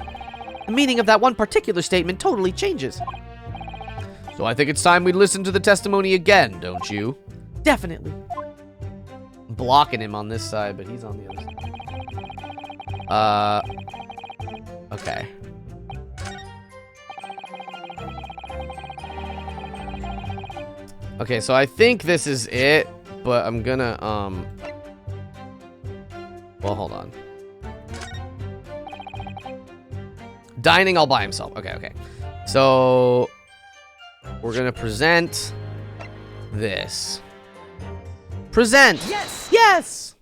the meaning of that one particular statement totally changes. So I think it's time we listen to the testimony again, don't you? Definitely. I'm blocking him on this side, but he's on the other side. Okay. Okay, so I think this is it, but I'm gonna, well, hold on. Dining all by himself. Okay. So, we're gonna present this. Present! Yes!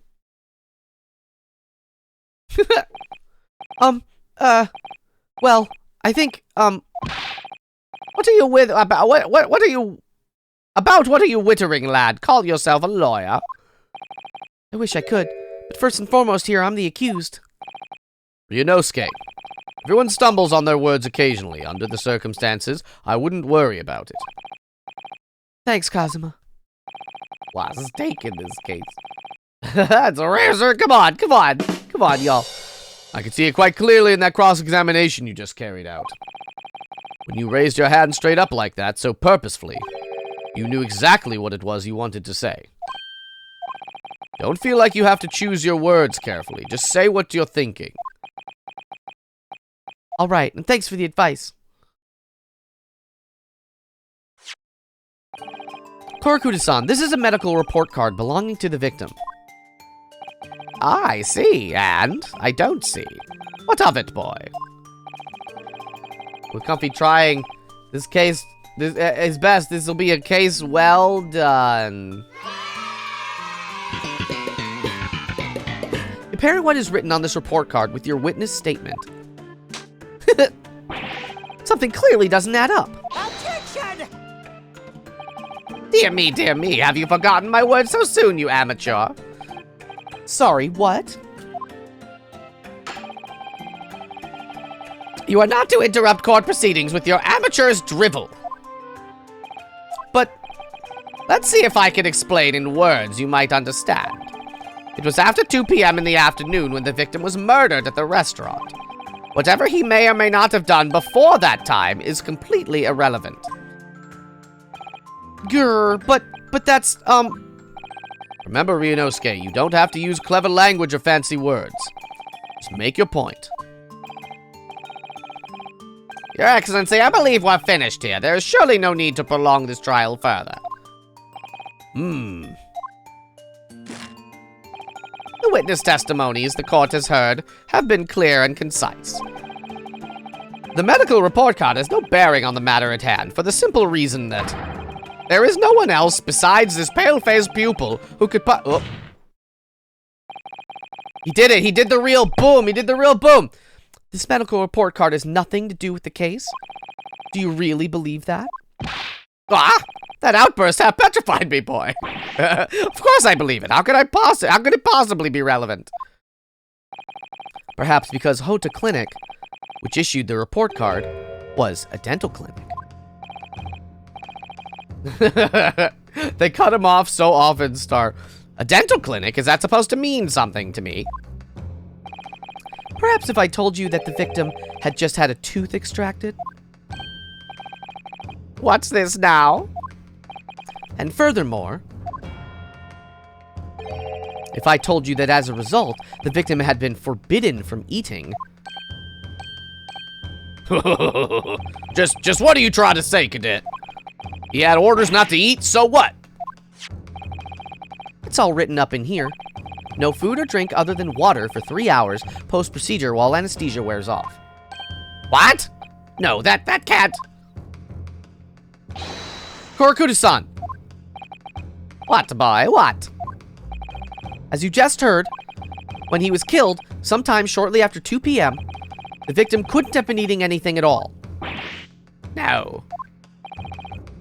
Well, I think, What are you with about? What are you about? What are you wittering, lad? Call yourself a lawyer? I wish I could, but first and foremost here, I'm the accused. Ryunosuke. Everyone stumbles on their words occasionally. Under the circumstances, I wouldn't worry about it. Thanks, Kazuma. Was stake in this case. It's a rare, sir. Come on, y'all. I could see it quite clearly in that cross-examination you just carried out. When you raised your hand straight up like that, so purposefully, you knew exactly what it was you wanted to say. Don't feel like you have to choose your words carefully. Just say what you're thinking. All right, and thanks for the advice. Korakuda-san, this is a medical report card belonging to the victim. I see, and I don't see. What of it, boy? With Comfy trying this case his best, this will be a case well done. Compare what is written on this report card with your witness statement. Something clearly doesn't add up. Objection! Dear me, have you forgotten my words so soon, you amateur? Sorry, what? You are not to interrupt court proceedings with your amateur's drivel. But let's see if I can explain in words you might understand. It was after 2 p.m. in the afternoon when the victim was murdered at the restaurant. Whatever he may or may not have done before that time is completely irrelevant. Grr, but that's, Remember, Ryunosuke, you don't have to use clever language or fancy words. Just make your point. Your Excellency, I believe we're finished here. There is surely no need to prolong this trial further. Hmm. The witness testimonies the court has heard have been clear and concise. The medical report card has no bearing on the matter at hand for the simple reason that there is no one else besides this pale-faced pupil who could Oh. He did it. He did the real boom. He did the real boom. this medical report card has nothing to do with the case? Do you really believe that? Ah! That outburst had petrified me, boy. Of course I believe it. How could it possibly be relevant? Perhaps because Hota Clinic, which issued the report card, was a dental clinic. They cut him off so often, Star. A dental clinic? Is that supposed to mean something to me? Perhaps if I told you that the victim had just had a tooth extracted? What's this now? And furthermore, if I told you that as a result, the victim had been forbidden from eating. Just what are you trying to say, Cadet? He had orders not to eat, so what? It's all written up in here. No food or drink other than water for 3 hours post-procedure while anesthesia wears off. What? No, that can't. Korakuda-san, What, boy, what? as you just heard, when he was killed, sometime shortly after 2 p.m., the victim couldn't have been eating anything at all. No.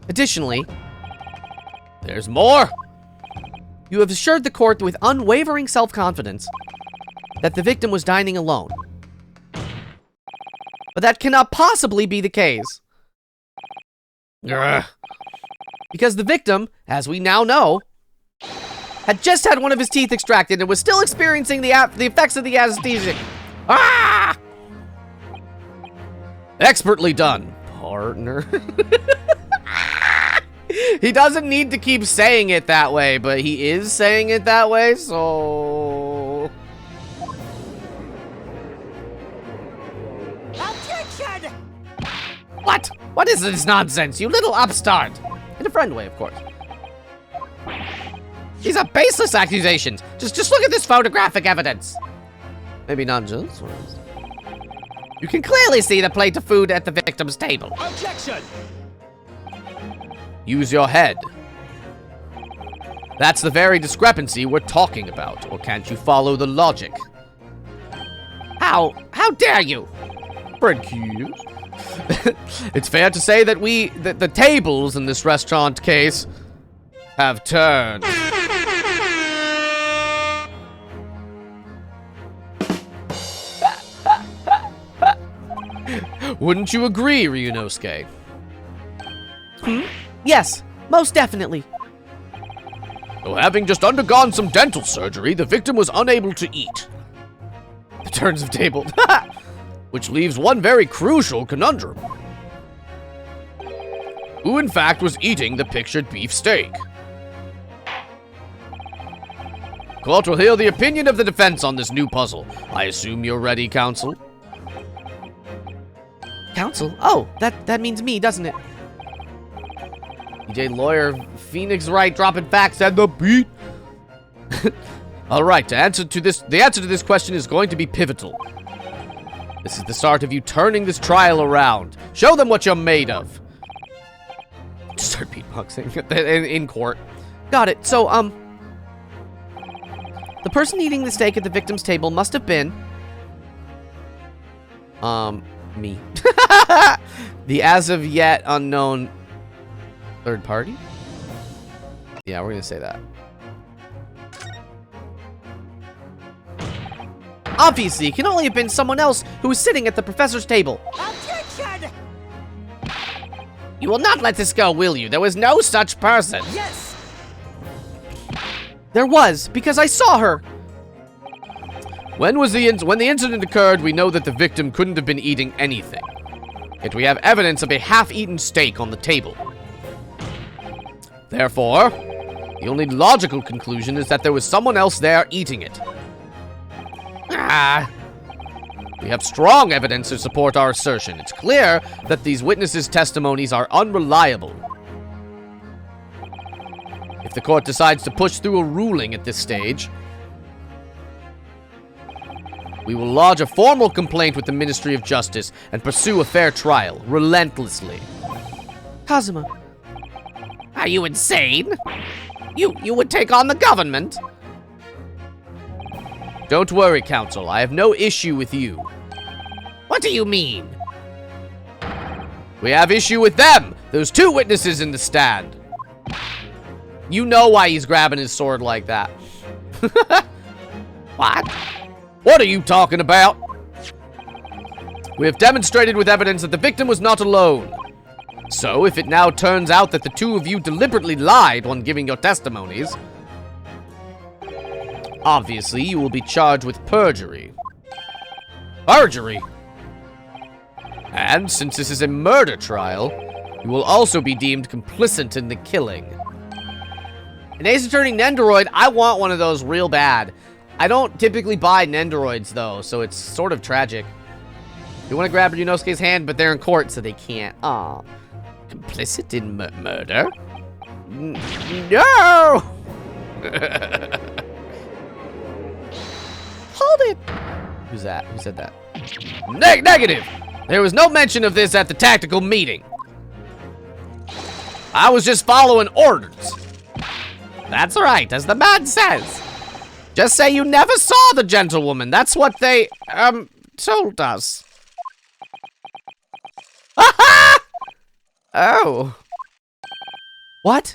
Additionally, There's more. you have assured the court with unwavering self-confidence that the victim was dining alone. But that cannot possibly be the case. Grr. Because the victim, as we now know, had just had one of his teeth extracted and was still experiencing the effects of the anesthesia. Ah! Expertly done, partner. He doesn't need to keep saying it that way, but he is saying it that way, so... Objection! What? What is this nonsense, you little upstart? In a friend way, of course. These are baseless accusations. Just look at this photographic evidence. Maybe not just ones. You can clearly see the plate of food at the victim's table. Objection! Use your head. That's the very discrepancy we're talking about, or can't you follow the logic? How dare you? Bread cubes. It's fair to say that the tables in this restaurant case have turned. Wouldn't you agree, Ryunosuke? Yes, most definitely. Though having just undergone some dental surgery, the victim was unable to eat. The turns have tabled. Which leaves one very crucial conundrum. Who in fact was eating the pictured beef steak? Court will hear the opinion of the defense on this new puzzle. I assume you're ready, counsel? Counsel? Oh, that means me, doesn't it? DJ Lawyer, Phoenix Wright dropping facts and the beat. Alright, the answer to this question is going to be pivotal. This is the start of you turning this trial around. Show them what you're made of. Start beatboxing in court. Got it. So, the person eating the steak at the victim's table must have been... me. The as of yet unknown third party? Yeah, we're gonna say that. Obviously, it can only have been someone else who was sitting at the professor's table. Objection! You will not let this go, will you? There was no such person. Yes! There was, because I saw her. When the incident occurred, we know that the victim couldn't have been eating anything. Yet we have evidence of a half-eaten steak on the table. Therefore, the only logical conclusion is that there was someone else there eating it. We have strong evidence to support our assertion. It's clear that these witnesses' testimonies are unreliable. If the court decides to push through a ruling at this stage, we will lodge a formal complaint with the Ministry of Justice and pursue a fair trial, relentlessly. Kazuma. Are you insane? You would take on the government? Don't worry, Counsel. I have no issue with you. What do you mean? We have issue with them! There's two witnesses in the stand. You know why he's grabbing his sword like that. What? What are you talking about? We have demonstrated with evidence that the victim was not alone. So, if it now turns out that the two of you deliberately lied when giving your testimonies, obviously you will be charged with perjury. Perjury? And since this is a murder trial, you will also be deemed complicit in the killing. An Ace Attorney Nendoroid, I want one of those real bad. I don't typically buy Nendoroids, though, so it's sort of tragic. You want to grab Ryunosuke's hand, but they're in court, so they can't. Aw. Complicit in murder? No! Hold it! Who's that? Who said that? Negative! There was no mention of this at the tactical meeting. I was just following orders. That's right, as the man says. Just say you never saw the gentlewoman. That's what they, told us. Oh. What?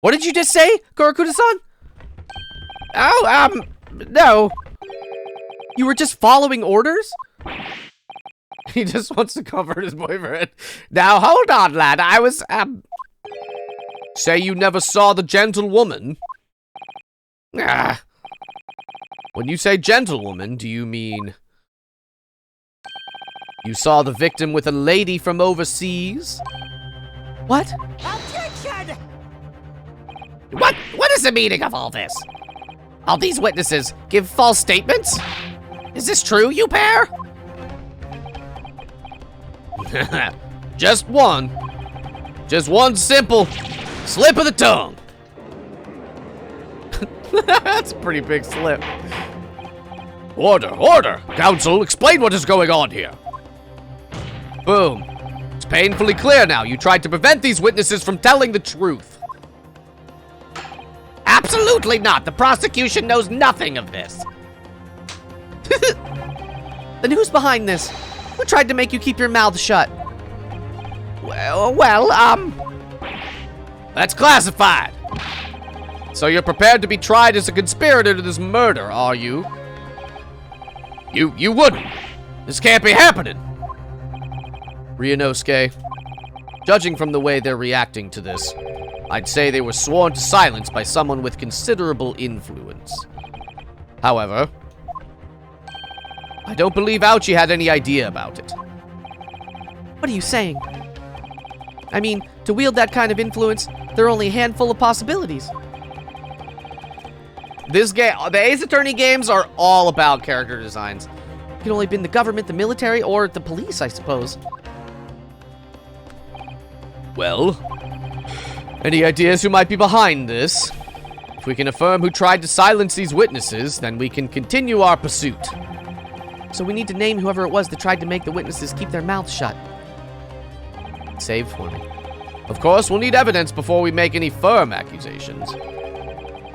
What did you just say, Kurakuda-san? Oh, no. You were just following orders? He just wants to comfort his boyfriend. Now, hold on, lad. I was, Say you never saw the gentlewoman? When you say gentlewoman, do you mean you saw the victim with a lady from overseas? What? Objection! What is the meaning of all this? All these witnesses give false statements? Is this true, you pair? Just one. Just one simple slip of the tongue. That's a pretty big slip. Order! Counsel, explain what is going on here. Boom. It's painfully clear now. You tried to prevent these witnesses from telling the truth. Absolutely not. The prosecution knows nothing of this. Then who's behind this? Who tried to make you keep your mouth shut? That's classified. So you're prepared to be tried as a conspirator to this murder, are you? You wouldn't. This can't be happening. Ryunosuke, judging from the way they're reacting to this, I'd say they were sworn to silence by someone with considerable influence. However, I don't believe Ouchie had any idea about it. What are you saying? I mean, to wield that kind of influence, there are only a handful of possibilities. This game, the Ace Attorney games are all about character designs. It could only have been the government, the military, or the police, I suppose. Well, any ideas who might be behind this? If we can affirm who tried to silence these witnesses, then we can continue our pursuit. So we need to name whoever it was that tried to make the witnesses keep their mouths shut. Save for me. Of course, we'll need evidence before we make any firm accusations.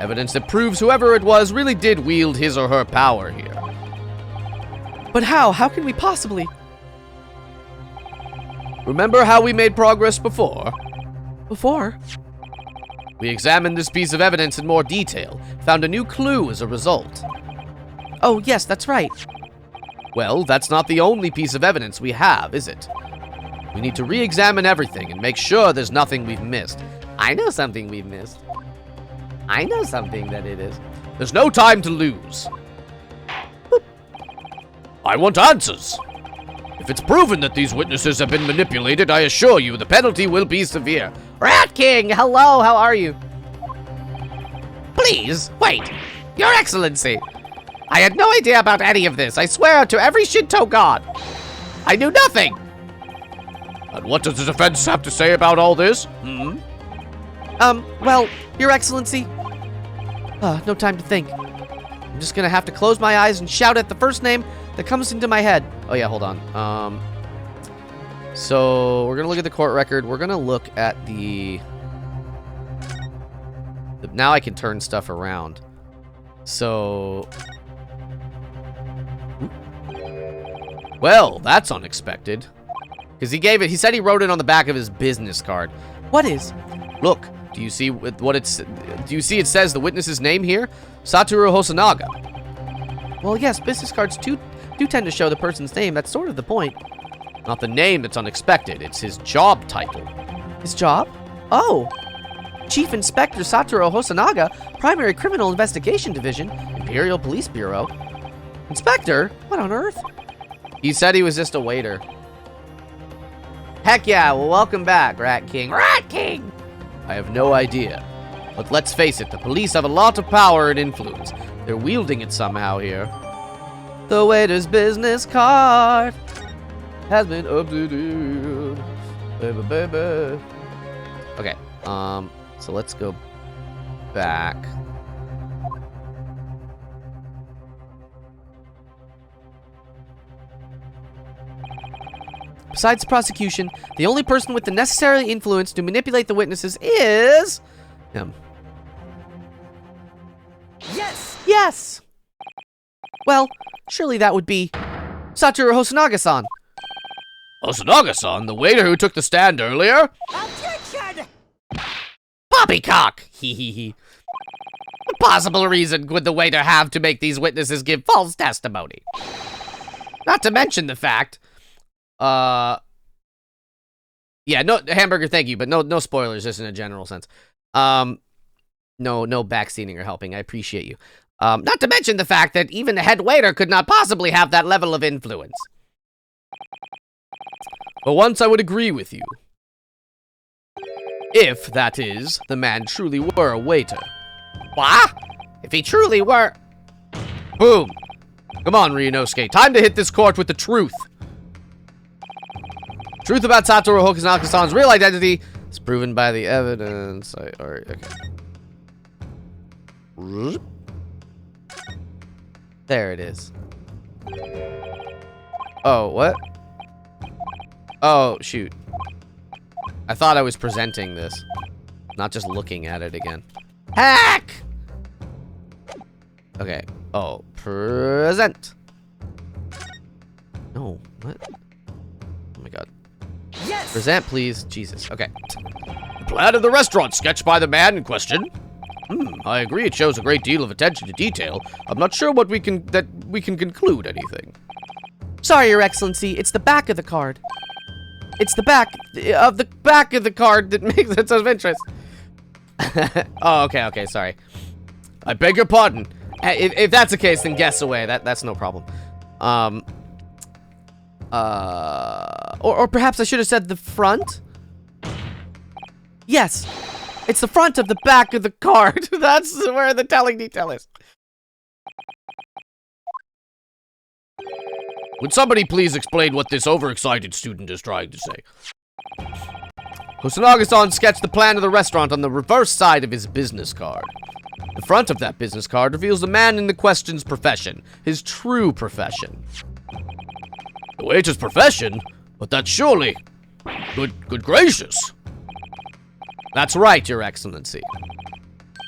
Evidence that proves whoever it was really did wield his or her power here. But how? How can we possibly? Remember how we made progress before? Before? We examined this piece of evidence in more detail, found a new clue as a result. Oh, yes, that's right. Well, that's not the only piece of evidence we have, is it? We need to re-examine everything and make sure there's nothing we've missed. I know something we've missed. I know something that it is. There's no time to lose. I want answers. If it's proven that these witnesses have been manipulated, I assure you the penalty will be severe. Rat King, hello, how are you? Please, wait. Your Excellency, I had no idea about any of this. I swear to every Shinto god. I knew nothing. And what does the defense have to say about all this? Well, Your Excellency. No time to think. I'm just gonna have to close my eyes and shout at the first name that comes into my head. Oh yeah, hold on. So we're gonna look at the court record. We're gonna look at the now I can turn stuff around. So, well, that's unexpected. Because he said he wrote it on the back of his business card. What is? Look, do you see it says the witness's name here? Satoru Hosonaga. Well, yes, business cards do tend to show the person's name. That's sort of the point. Not the name that's unexpected, it's his job title. His job? Oh. Chief Inspector Satoru Hosonaga, Primary Criminal Investigation Division, Imperial Police Bureau. Inspector? What on earth? He said he was just a waiter. Heck yeah, well, welcome back, Rat King. Rat King! I have no idea. But let's face it, the police have a lot of power and influence. They're wielding it somehow here. The waiter's business card has been updated. Baby, baby. Okay, so let's go back. Besides the prosecution, the only person with the necessary influence to manipulate the witnesses is him. Yes! Yes! Well, surely that would be Satoru Hosonaga-san. Hosonaga-san, the waiter who took the stand earlier? Objection! Poppycock! Hee hee hee. What possible reason would the waiter have to make these witnesses give false testimony? Not to mention the fact... Yeah, no, Hamburger, thank you, but no spoilers, just in a general sense. No backseating or helping, I appreciate you. Not to mention the fact that even the head waiter could not possibly have that level of influence. But once I would agree with you. If, that is, the man truly were a waiter. What? If he truly were... Boom! Come on, Ryunosuke, time to hit this court with the truth. Truth about Satoru Hosonaga-san's real identity is proven by the evidence. Okay. There it is. Oh, what? Oh, shoot. I thought I was presenting this, not just looking at it again. Hack! Okay. Oh, present. No, what? Oh my god. Yes! Present, please. Jesus. Okay. The plan of the restaurant sketched by the man in question. I agree it shows a great deal of attention to detail. I'm not sure what we can conclude anything. Sorry, Your Excellency, it's the back of the card. It's the back of the card that makes it of interest. Oh, okay, sorry. I beg your pardon. If that's the case, then guess away. That's no problem. Or perhaps I should have said the front? Yes, it's the front of the back of the card. That's where the telling detail is. Would somebody please explain what this overexcited student is trying to say? Hosonaga-san sketched the plan of the restaurant on the reverse side of his business card. The front of that business card reveals the man in the question's profession, his true profession. The waiter's profession? But that's surely... Good gracious. That's right, Your Excellency.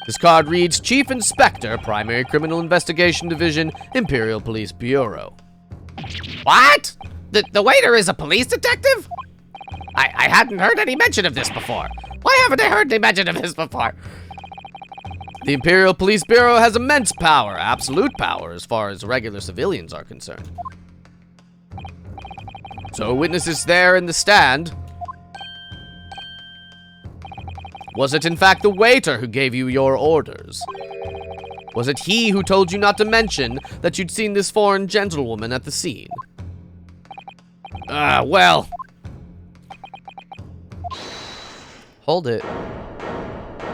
This card reads Chief Inspector, Primary Criminal Investigation Division, Imperial Police Bureau. What? The waiter is a police detective? I hadn't heard any mention of this before. Why haven't I heard any mention of this before? The Imperial Police Bureau has immense power, absolute power, as far as regular civilians are concerned. So, witnesses there in the stand. Was it in fact the waiter who gave you your orders? Was it he who told you not to mention that you'd seen this foreign gentlewoman at the scene? Well. Hold it.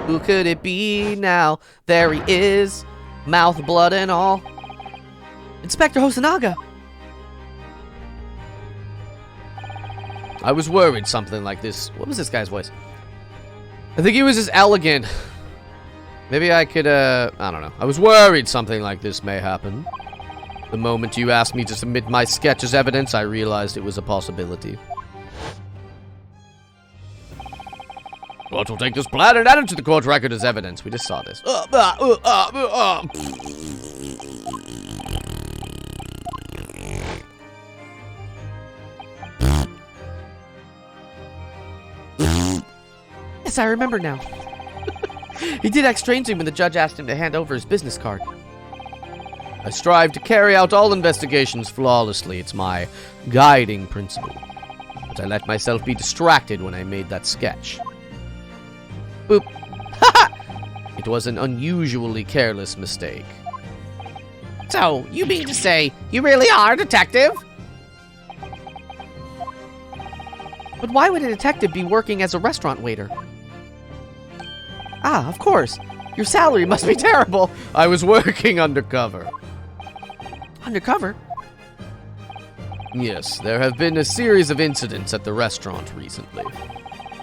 Who could it be now? There he is. Mouth, blood, and all. Inspector Hosonaga. I was worried something like this. What was this guy's voice? I think he was as elegant. Maybe I could, I don't know. I was worried something like this may happen. The moment you asked me to submit my sketch as evidence, I realized it was a possibility. Court will take this plan and add it to the court record as evidence. We just saw this. Yes, I remember now. He did act strangely when the judge asked him to hand over his business card. I strive to carry out all investigations flawlessly. It's my guiding principle. But I let myself be distracted when I made that sketch. Boop. It was an unusually careless mistake. So, you mean to say you really are a detective? But why would a detective be working as a restaurant waiter? Ah, of course. Your salary must be terrible. I was working undercover. Undercover? Yes, there have been a series of incidents at the restaurant recently.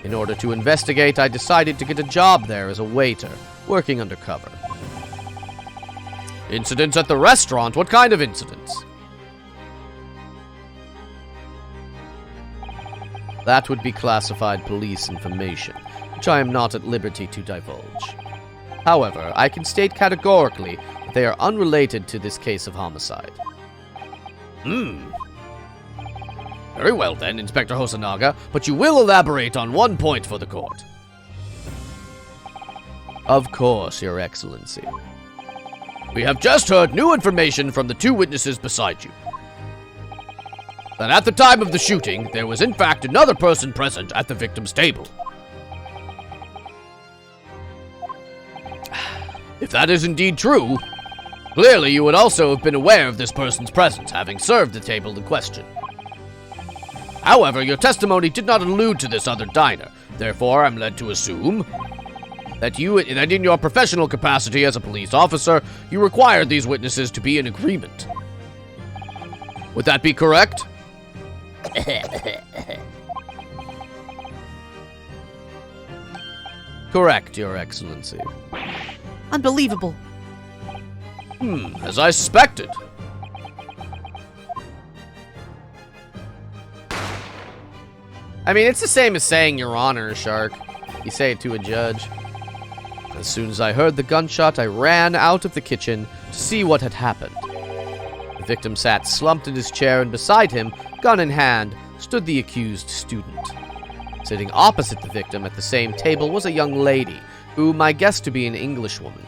In order to investigate, I decided to get a job there as a waiter, working undercover. Incidents at the restaurant? What kind of incidents? That would be classified police information, which I am not at liberty to divulge. However, I can state categorically that they are unrelated to this case of homicide. Very well then, Inspector Hosonaga, but you will elaborate on one point for the court. Of course, Your Excellency. We have just heard new information from the two witnesses beside you. That at the time of the shooting, there was in fact another person present at the victim's table. If that is indeed true, clearly you would also have been aware of this person's presence, having served the table in question. However, your testimony did not allude to this other diner. Therefore, I'm led to assume that in your professional capacity as a police officer, you required these witnesses to be in agreement. Would that be correct? Correct, Your Excellency. Unbelievable. As I suspected. I mean, it's the same as saying Your Honor, Shark. You say it to a judge. As soon as I heard the gunshot, I ran out of the kitchen to see what had happened. The victim sat slumped in his chair, and beside him, gun in hand, stood the accused student. Sitting opposite the victim at the same table was a young lady, whom I guessed to be an Englishwoman.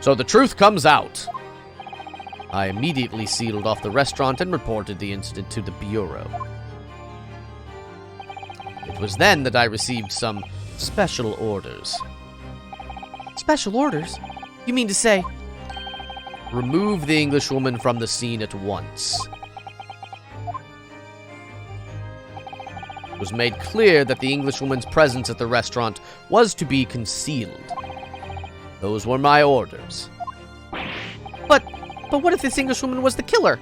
So the truth comes out. I immediately sealed off the restaurant and reported the incident to the Bureau. It was then that I received some special orders. Special orders? You mean to say... Remove the Englishwoman from the scene at once. It was made clear that the Englishwoman's presence at the restaurant was to be concealed. Those were my orders. But But what if this Englishwoman was the killer?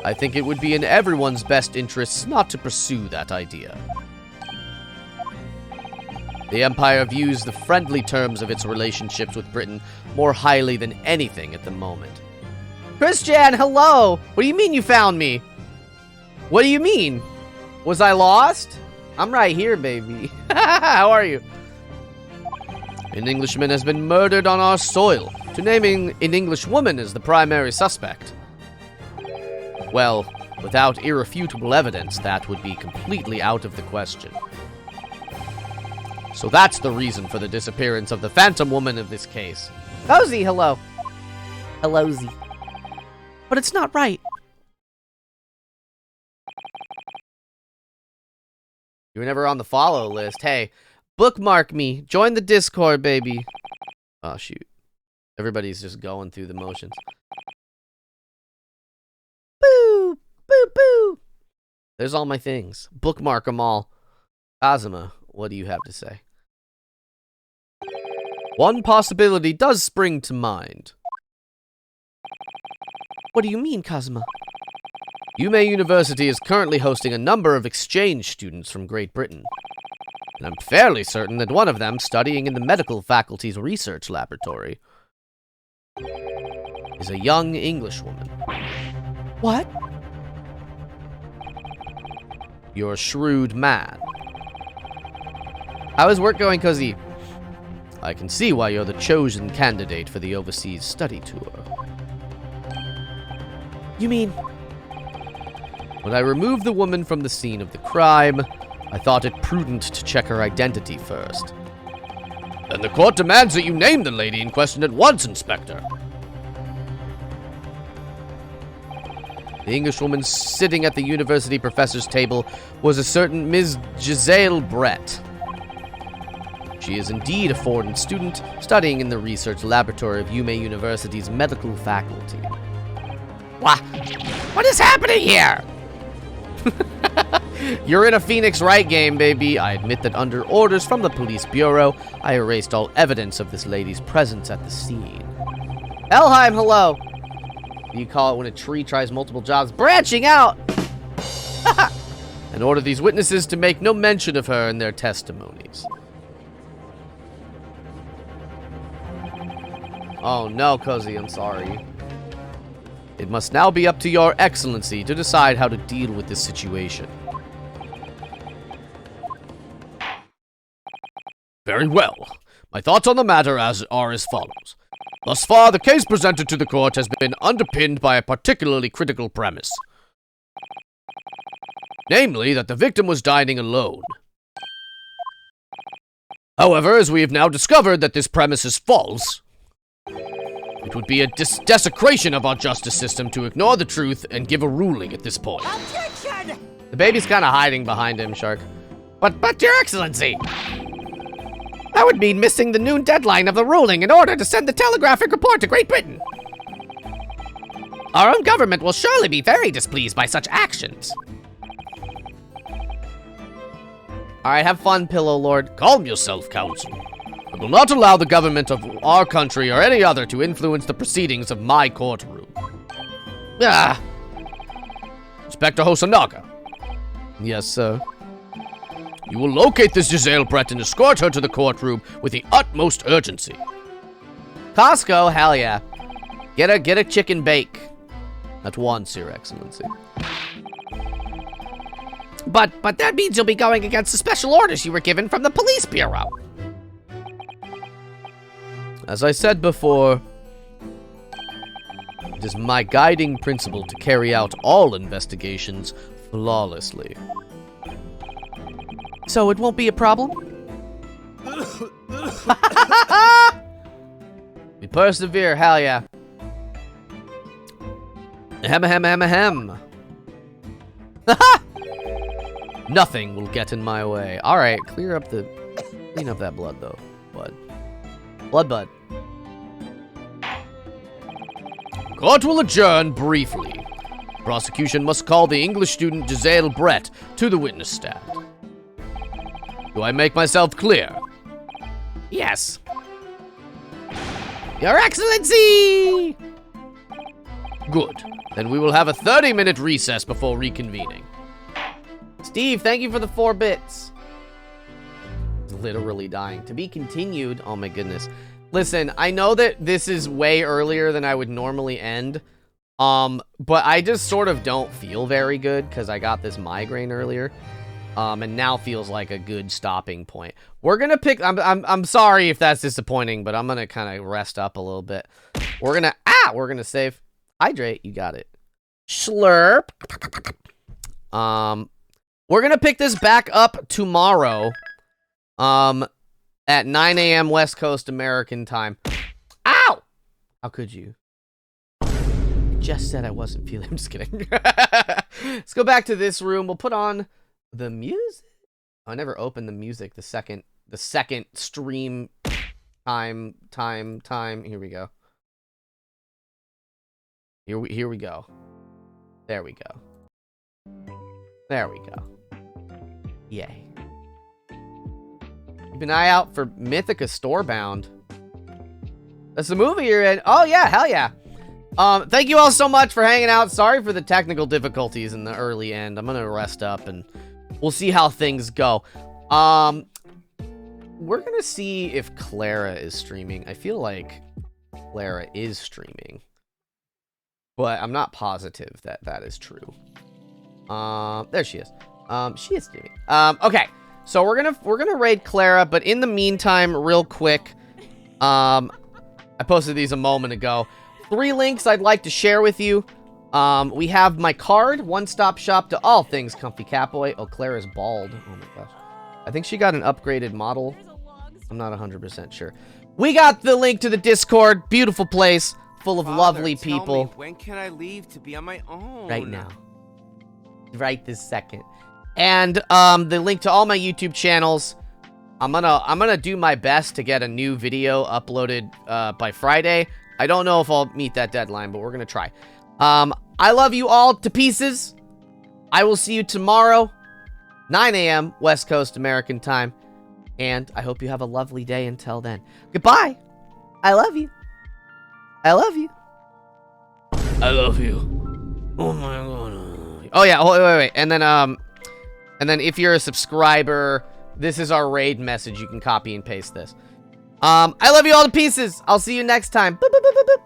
I think it would be in everyone's best interests not to pursue that idea. The Empire views the friendly terms of its relationships with Britain more highly than anything at the moment. Christian, hello! What do you mean you found me? What do you mean? Was I lost? I'm right here, baby. How are you? An Englishman has been murdered on our soil. To naming an Englishwoman as the primary suspect. Well, without irrefutable evidence, that would be completely out of the question. So that's the reason for the disappearance of the Phantom Woman of this case. Cozy, hello. Hello, Z. But it's not right. You were never on the follow list. Hey, bookmark me. Join the Discord, baby. Oh, shoot. Everybody's just going through the motions. Boo! Boo, boo! There's all my things. Bookmark them all. Kazuma, what do you have to say? One possibility does spring to mind. What do you mean, Kazuma? Yume University is currently hosting a number of exchange students from Great Britain. And I'm fairly certain that one of them, studying in the medical faculty's research laboratory, is a young Englishwoman. What? You're a shrewd man. How is work going, Cozy? I can see why you're the chosen candidate for the overseas study tour. You mean... When I removed the woman from the scene of the crime, I thought it prudent to check her identity first. Then the court demands that you name the lady in question at once, Inspector. The Englishwoman sitting at the university professor's table was a certain Ms. Giselle Brett. She is indeed a foreign student studying in the research laboratory of Yume University's medical faculty. What is happening here? You're in a Phoenix Wright game, baby. I admit that under orders from the police bureau, I erased all evidence of this lady's presence at the scene. Elheim, hello. What do you call it when a tree tries multiple jobs? Branching out! And order these witnesses to make no mention of her in their testimonies. Oh no, Cozy, I'm sorry. It must now be up to your excellency to decide how to deal with this situation. Very well. My thoughts on the matter are as follows. Thus far, the case presented to the court has been underpinned by a particularly critical premise. Namely, that the victim was dining alone. However, as we have now discovered that this premise is false, it would be a desecration of our justice system to ignore the truth and give a ruling at this point. Objection! The baby's kind of hiding behind him, Shark. But, Your Excellency, that would mean missing the noon deadline of the ruling in order to send the telegraphic report to Great Britain. Our own government will surely be very displeased by such actions. Alright, have fun, Pillow Lord. Calm yourself, Counsel. I will not allow the government of our country or any other to influence the proceedings of my courtroom. Ah! Inspector Hosonaga. Yes, sir. You will locate this Giselle Brett and escort her to the courtroom with the utmost urgency. Costco, hell yeah. Get a chicken bake. At once, Your Excellency. But that means you'll be going against the special orders you were given from the police bureau. As I said before, it is my guiding principle to carry out all investigations flawlessly. So it won't be a problem? We persevere, hell yeah. Ahem. Nothing will get in my way. Alright, clean up that blood, though. Blood. Court will adjourn briefly. Prosecution must call the English student Giselle Brett to the witness stand. Do I make myself clear? Yes. Your Excellency! Good. Then we will have a 30-minute recess before reconvening. Steve, thank you for the 4 bits. Literally dying. To be continued. Oh my goodness. Listen, I know that this is way earlier than I would normally end. But I just sort of don't feel very good because I got this migraine earlier. And now feels like a good stopping point. We're gonna pick. I'm sorry if that's disappointing, but I'm gonna kind of rest up a little bit. We're gonna save. Hydrate. You got it. Slurp. We're gonna pick this back up tomorrow. At 9 a.m. West Coast American time. Ow! How could you? Just said I wasn't feeling. I'm just kidding. Let's go back to this room. We'll put on the music. I never opened the music. The second stream time. Here we go. Here we go. There we go. There we go. Yay. Keep an eye out for Mythica Storebound. That's the movie you're in. Oh yeah, hell yeah. Thank you all so much for hanging out. Sorry for the technical difficulties in the early end. I'm gonna rest up and we'll see how things go. We're gonna see if Clara is streaming. I feel like Clara is streaming, but I'm not positive that that is true. There she is. She is streaming. Okay, so we're gonna raid Clara, but in the meantime, real quick, I posted these a moment ago. 3 links I'd like to share with you. We have my card, one-stop shop to all things Comfy Catboy. Oh, Clara's bald. Oh my gosh. I think she got an upgraded model. I'm not 100% sure. We got the link to the Discord. Beautiful place, full of lovely tell people. me, when can I leave to be on my own? Right now. Right this second. And the link to all my YouTube channels. I'm gonna do my best to get a new video uploaded by Friday. I don't know if I'll meet that deadline, but we're gonna try. I love you all to pieces. I will see you tomorrow, 9 a.m. West Coast American time. And I hope you have a lovely day until then. Goodbye. I love you. I love you. I love you. Oh my god. Oh yeah, wait. And then if you're a subscriber, this is our raid message. You can copy and paste this. I love you all to pieces. I'll see you next time. Boop, boop, boop, boop, boop.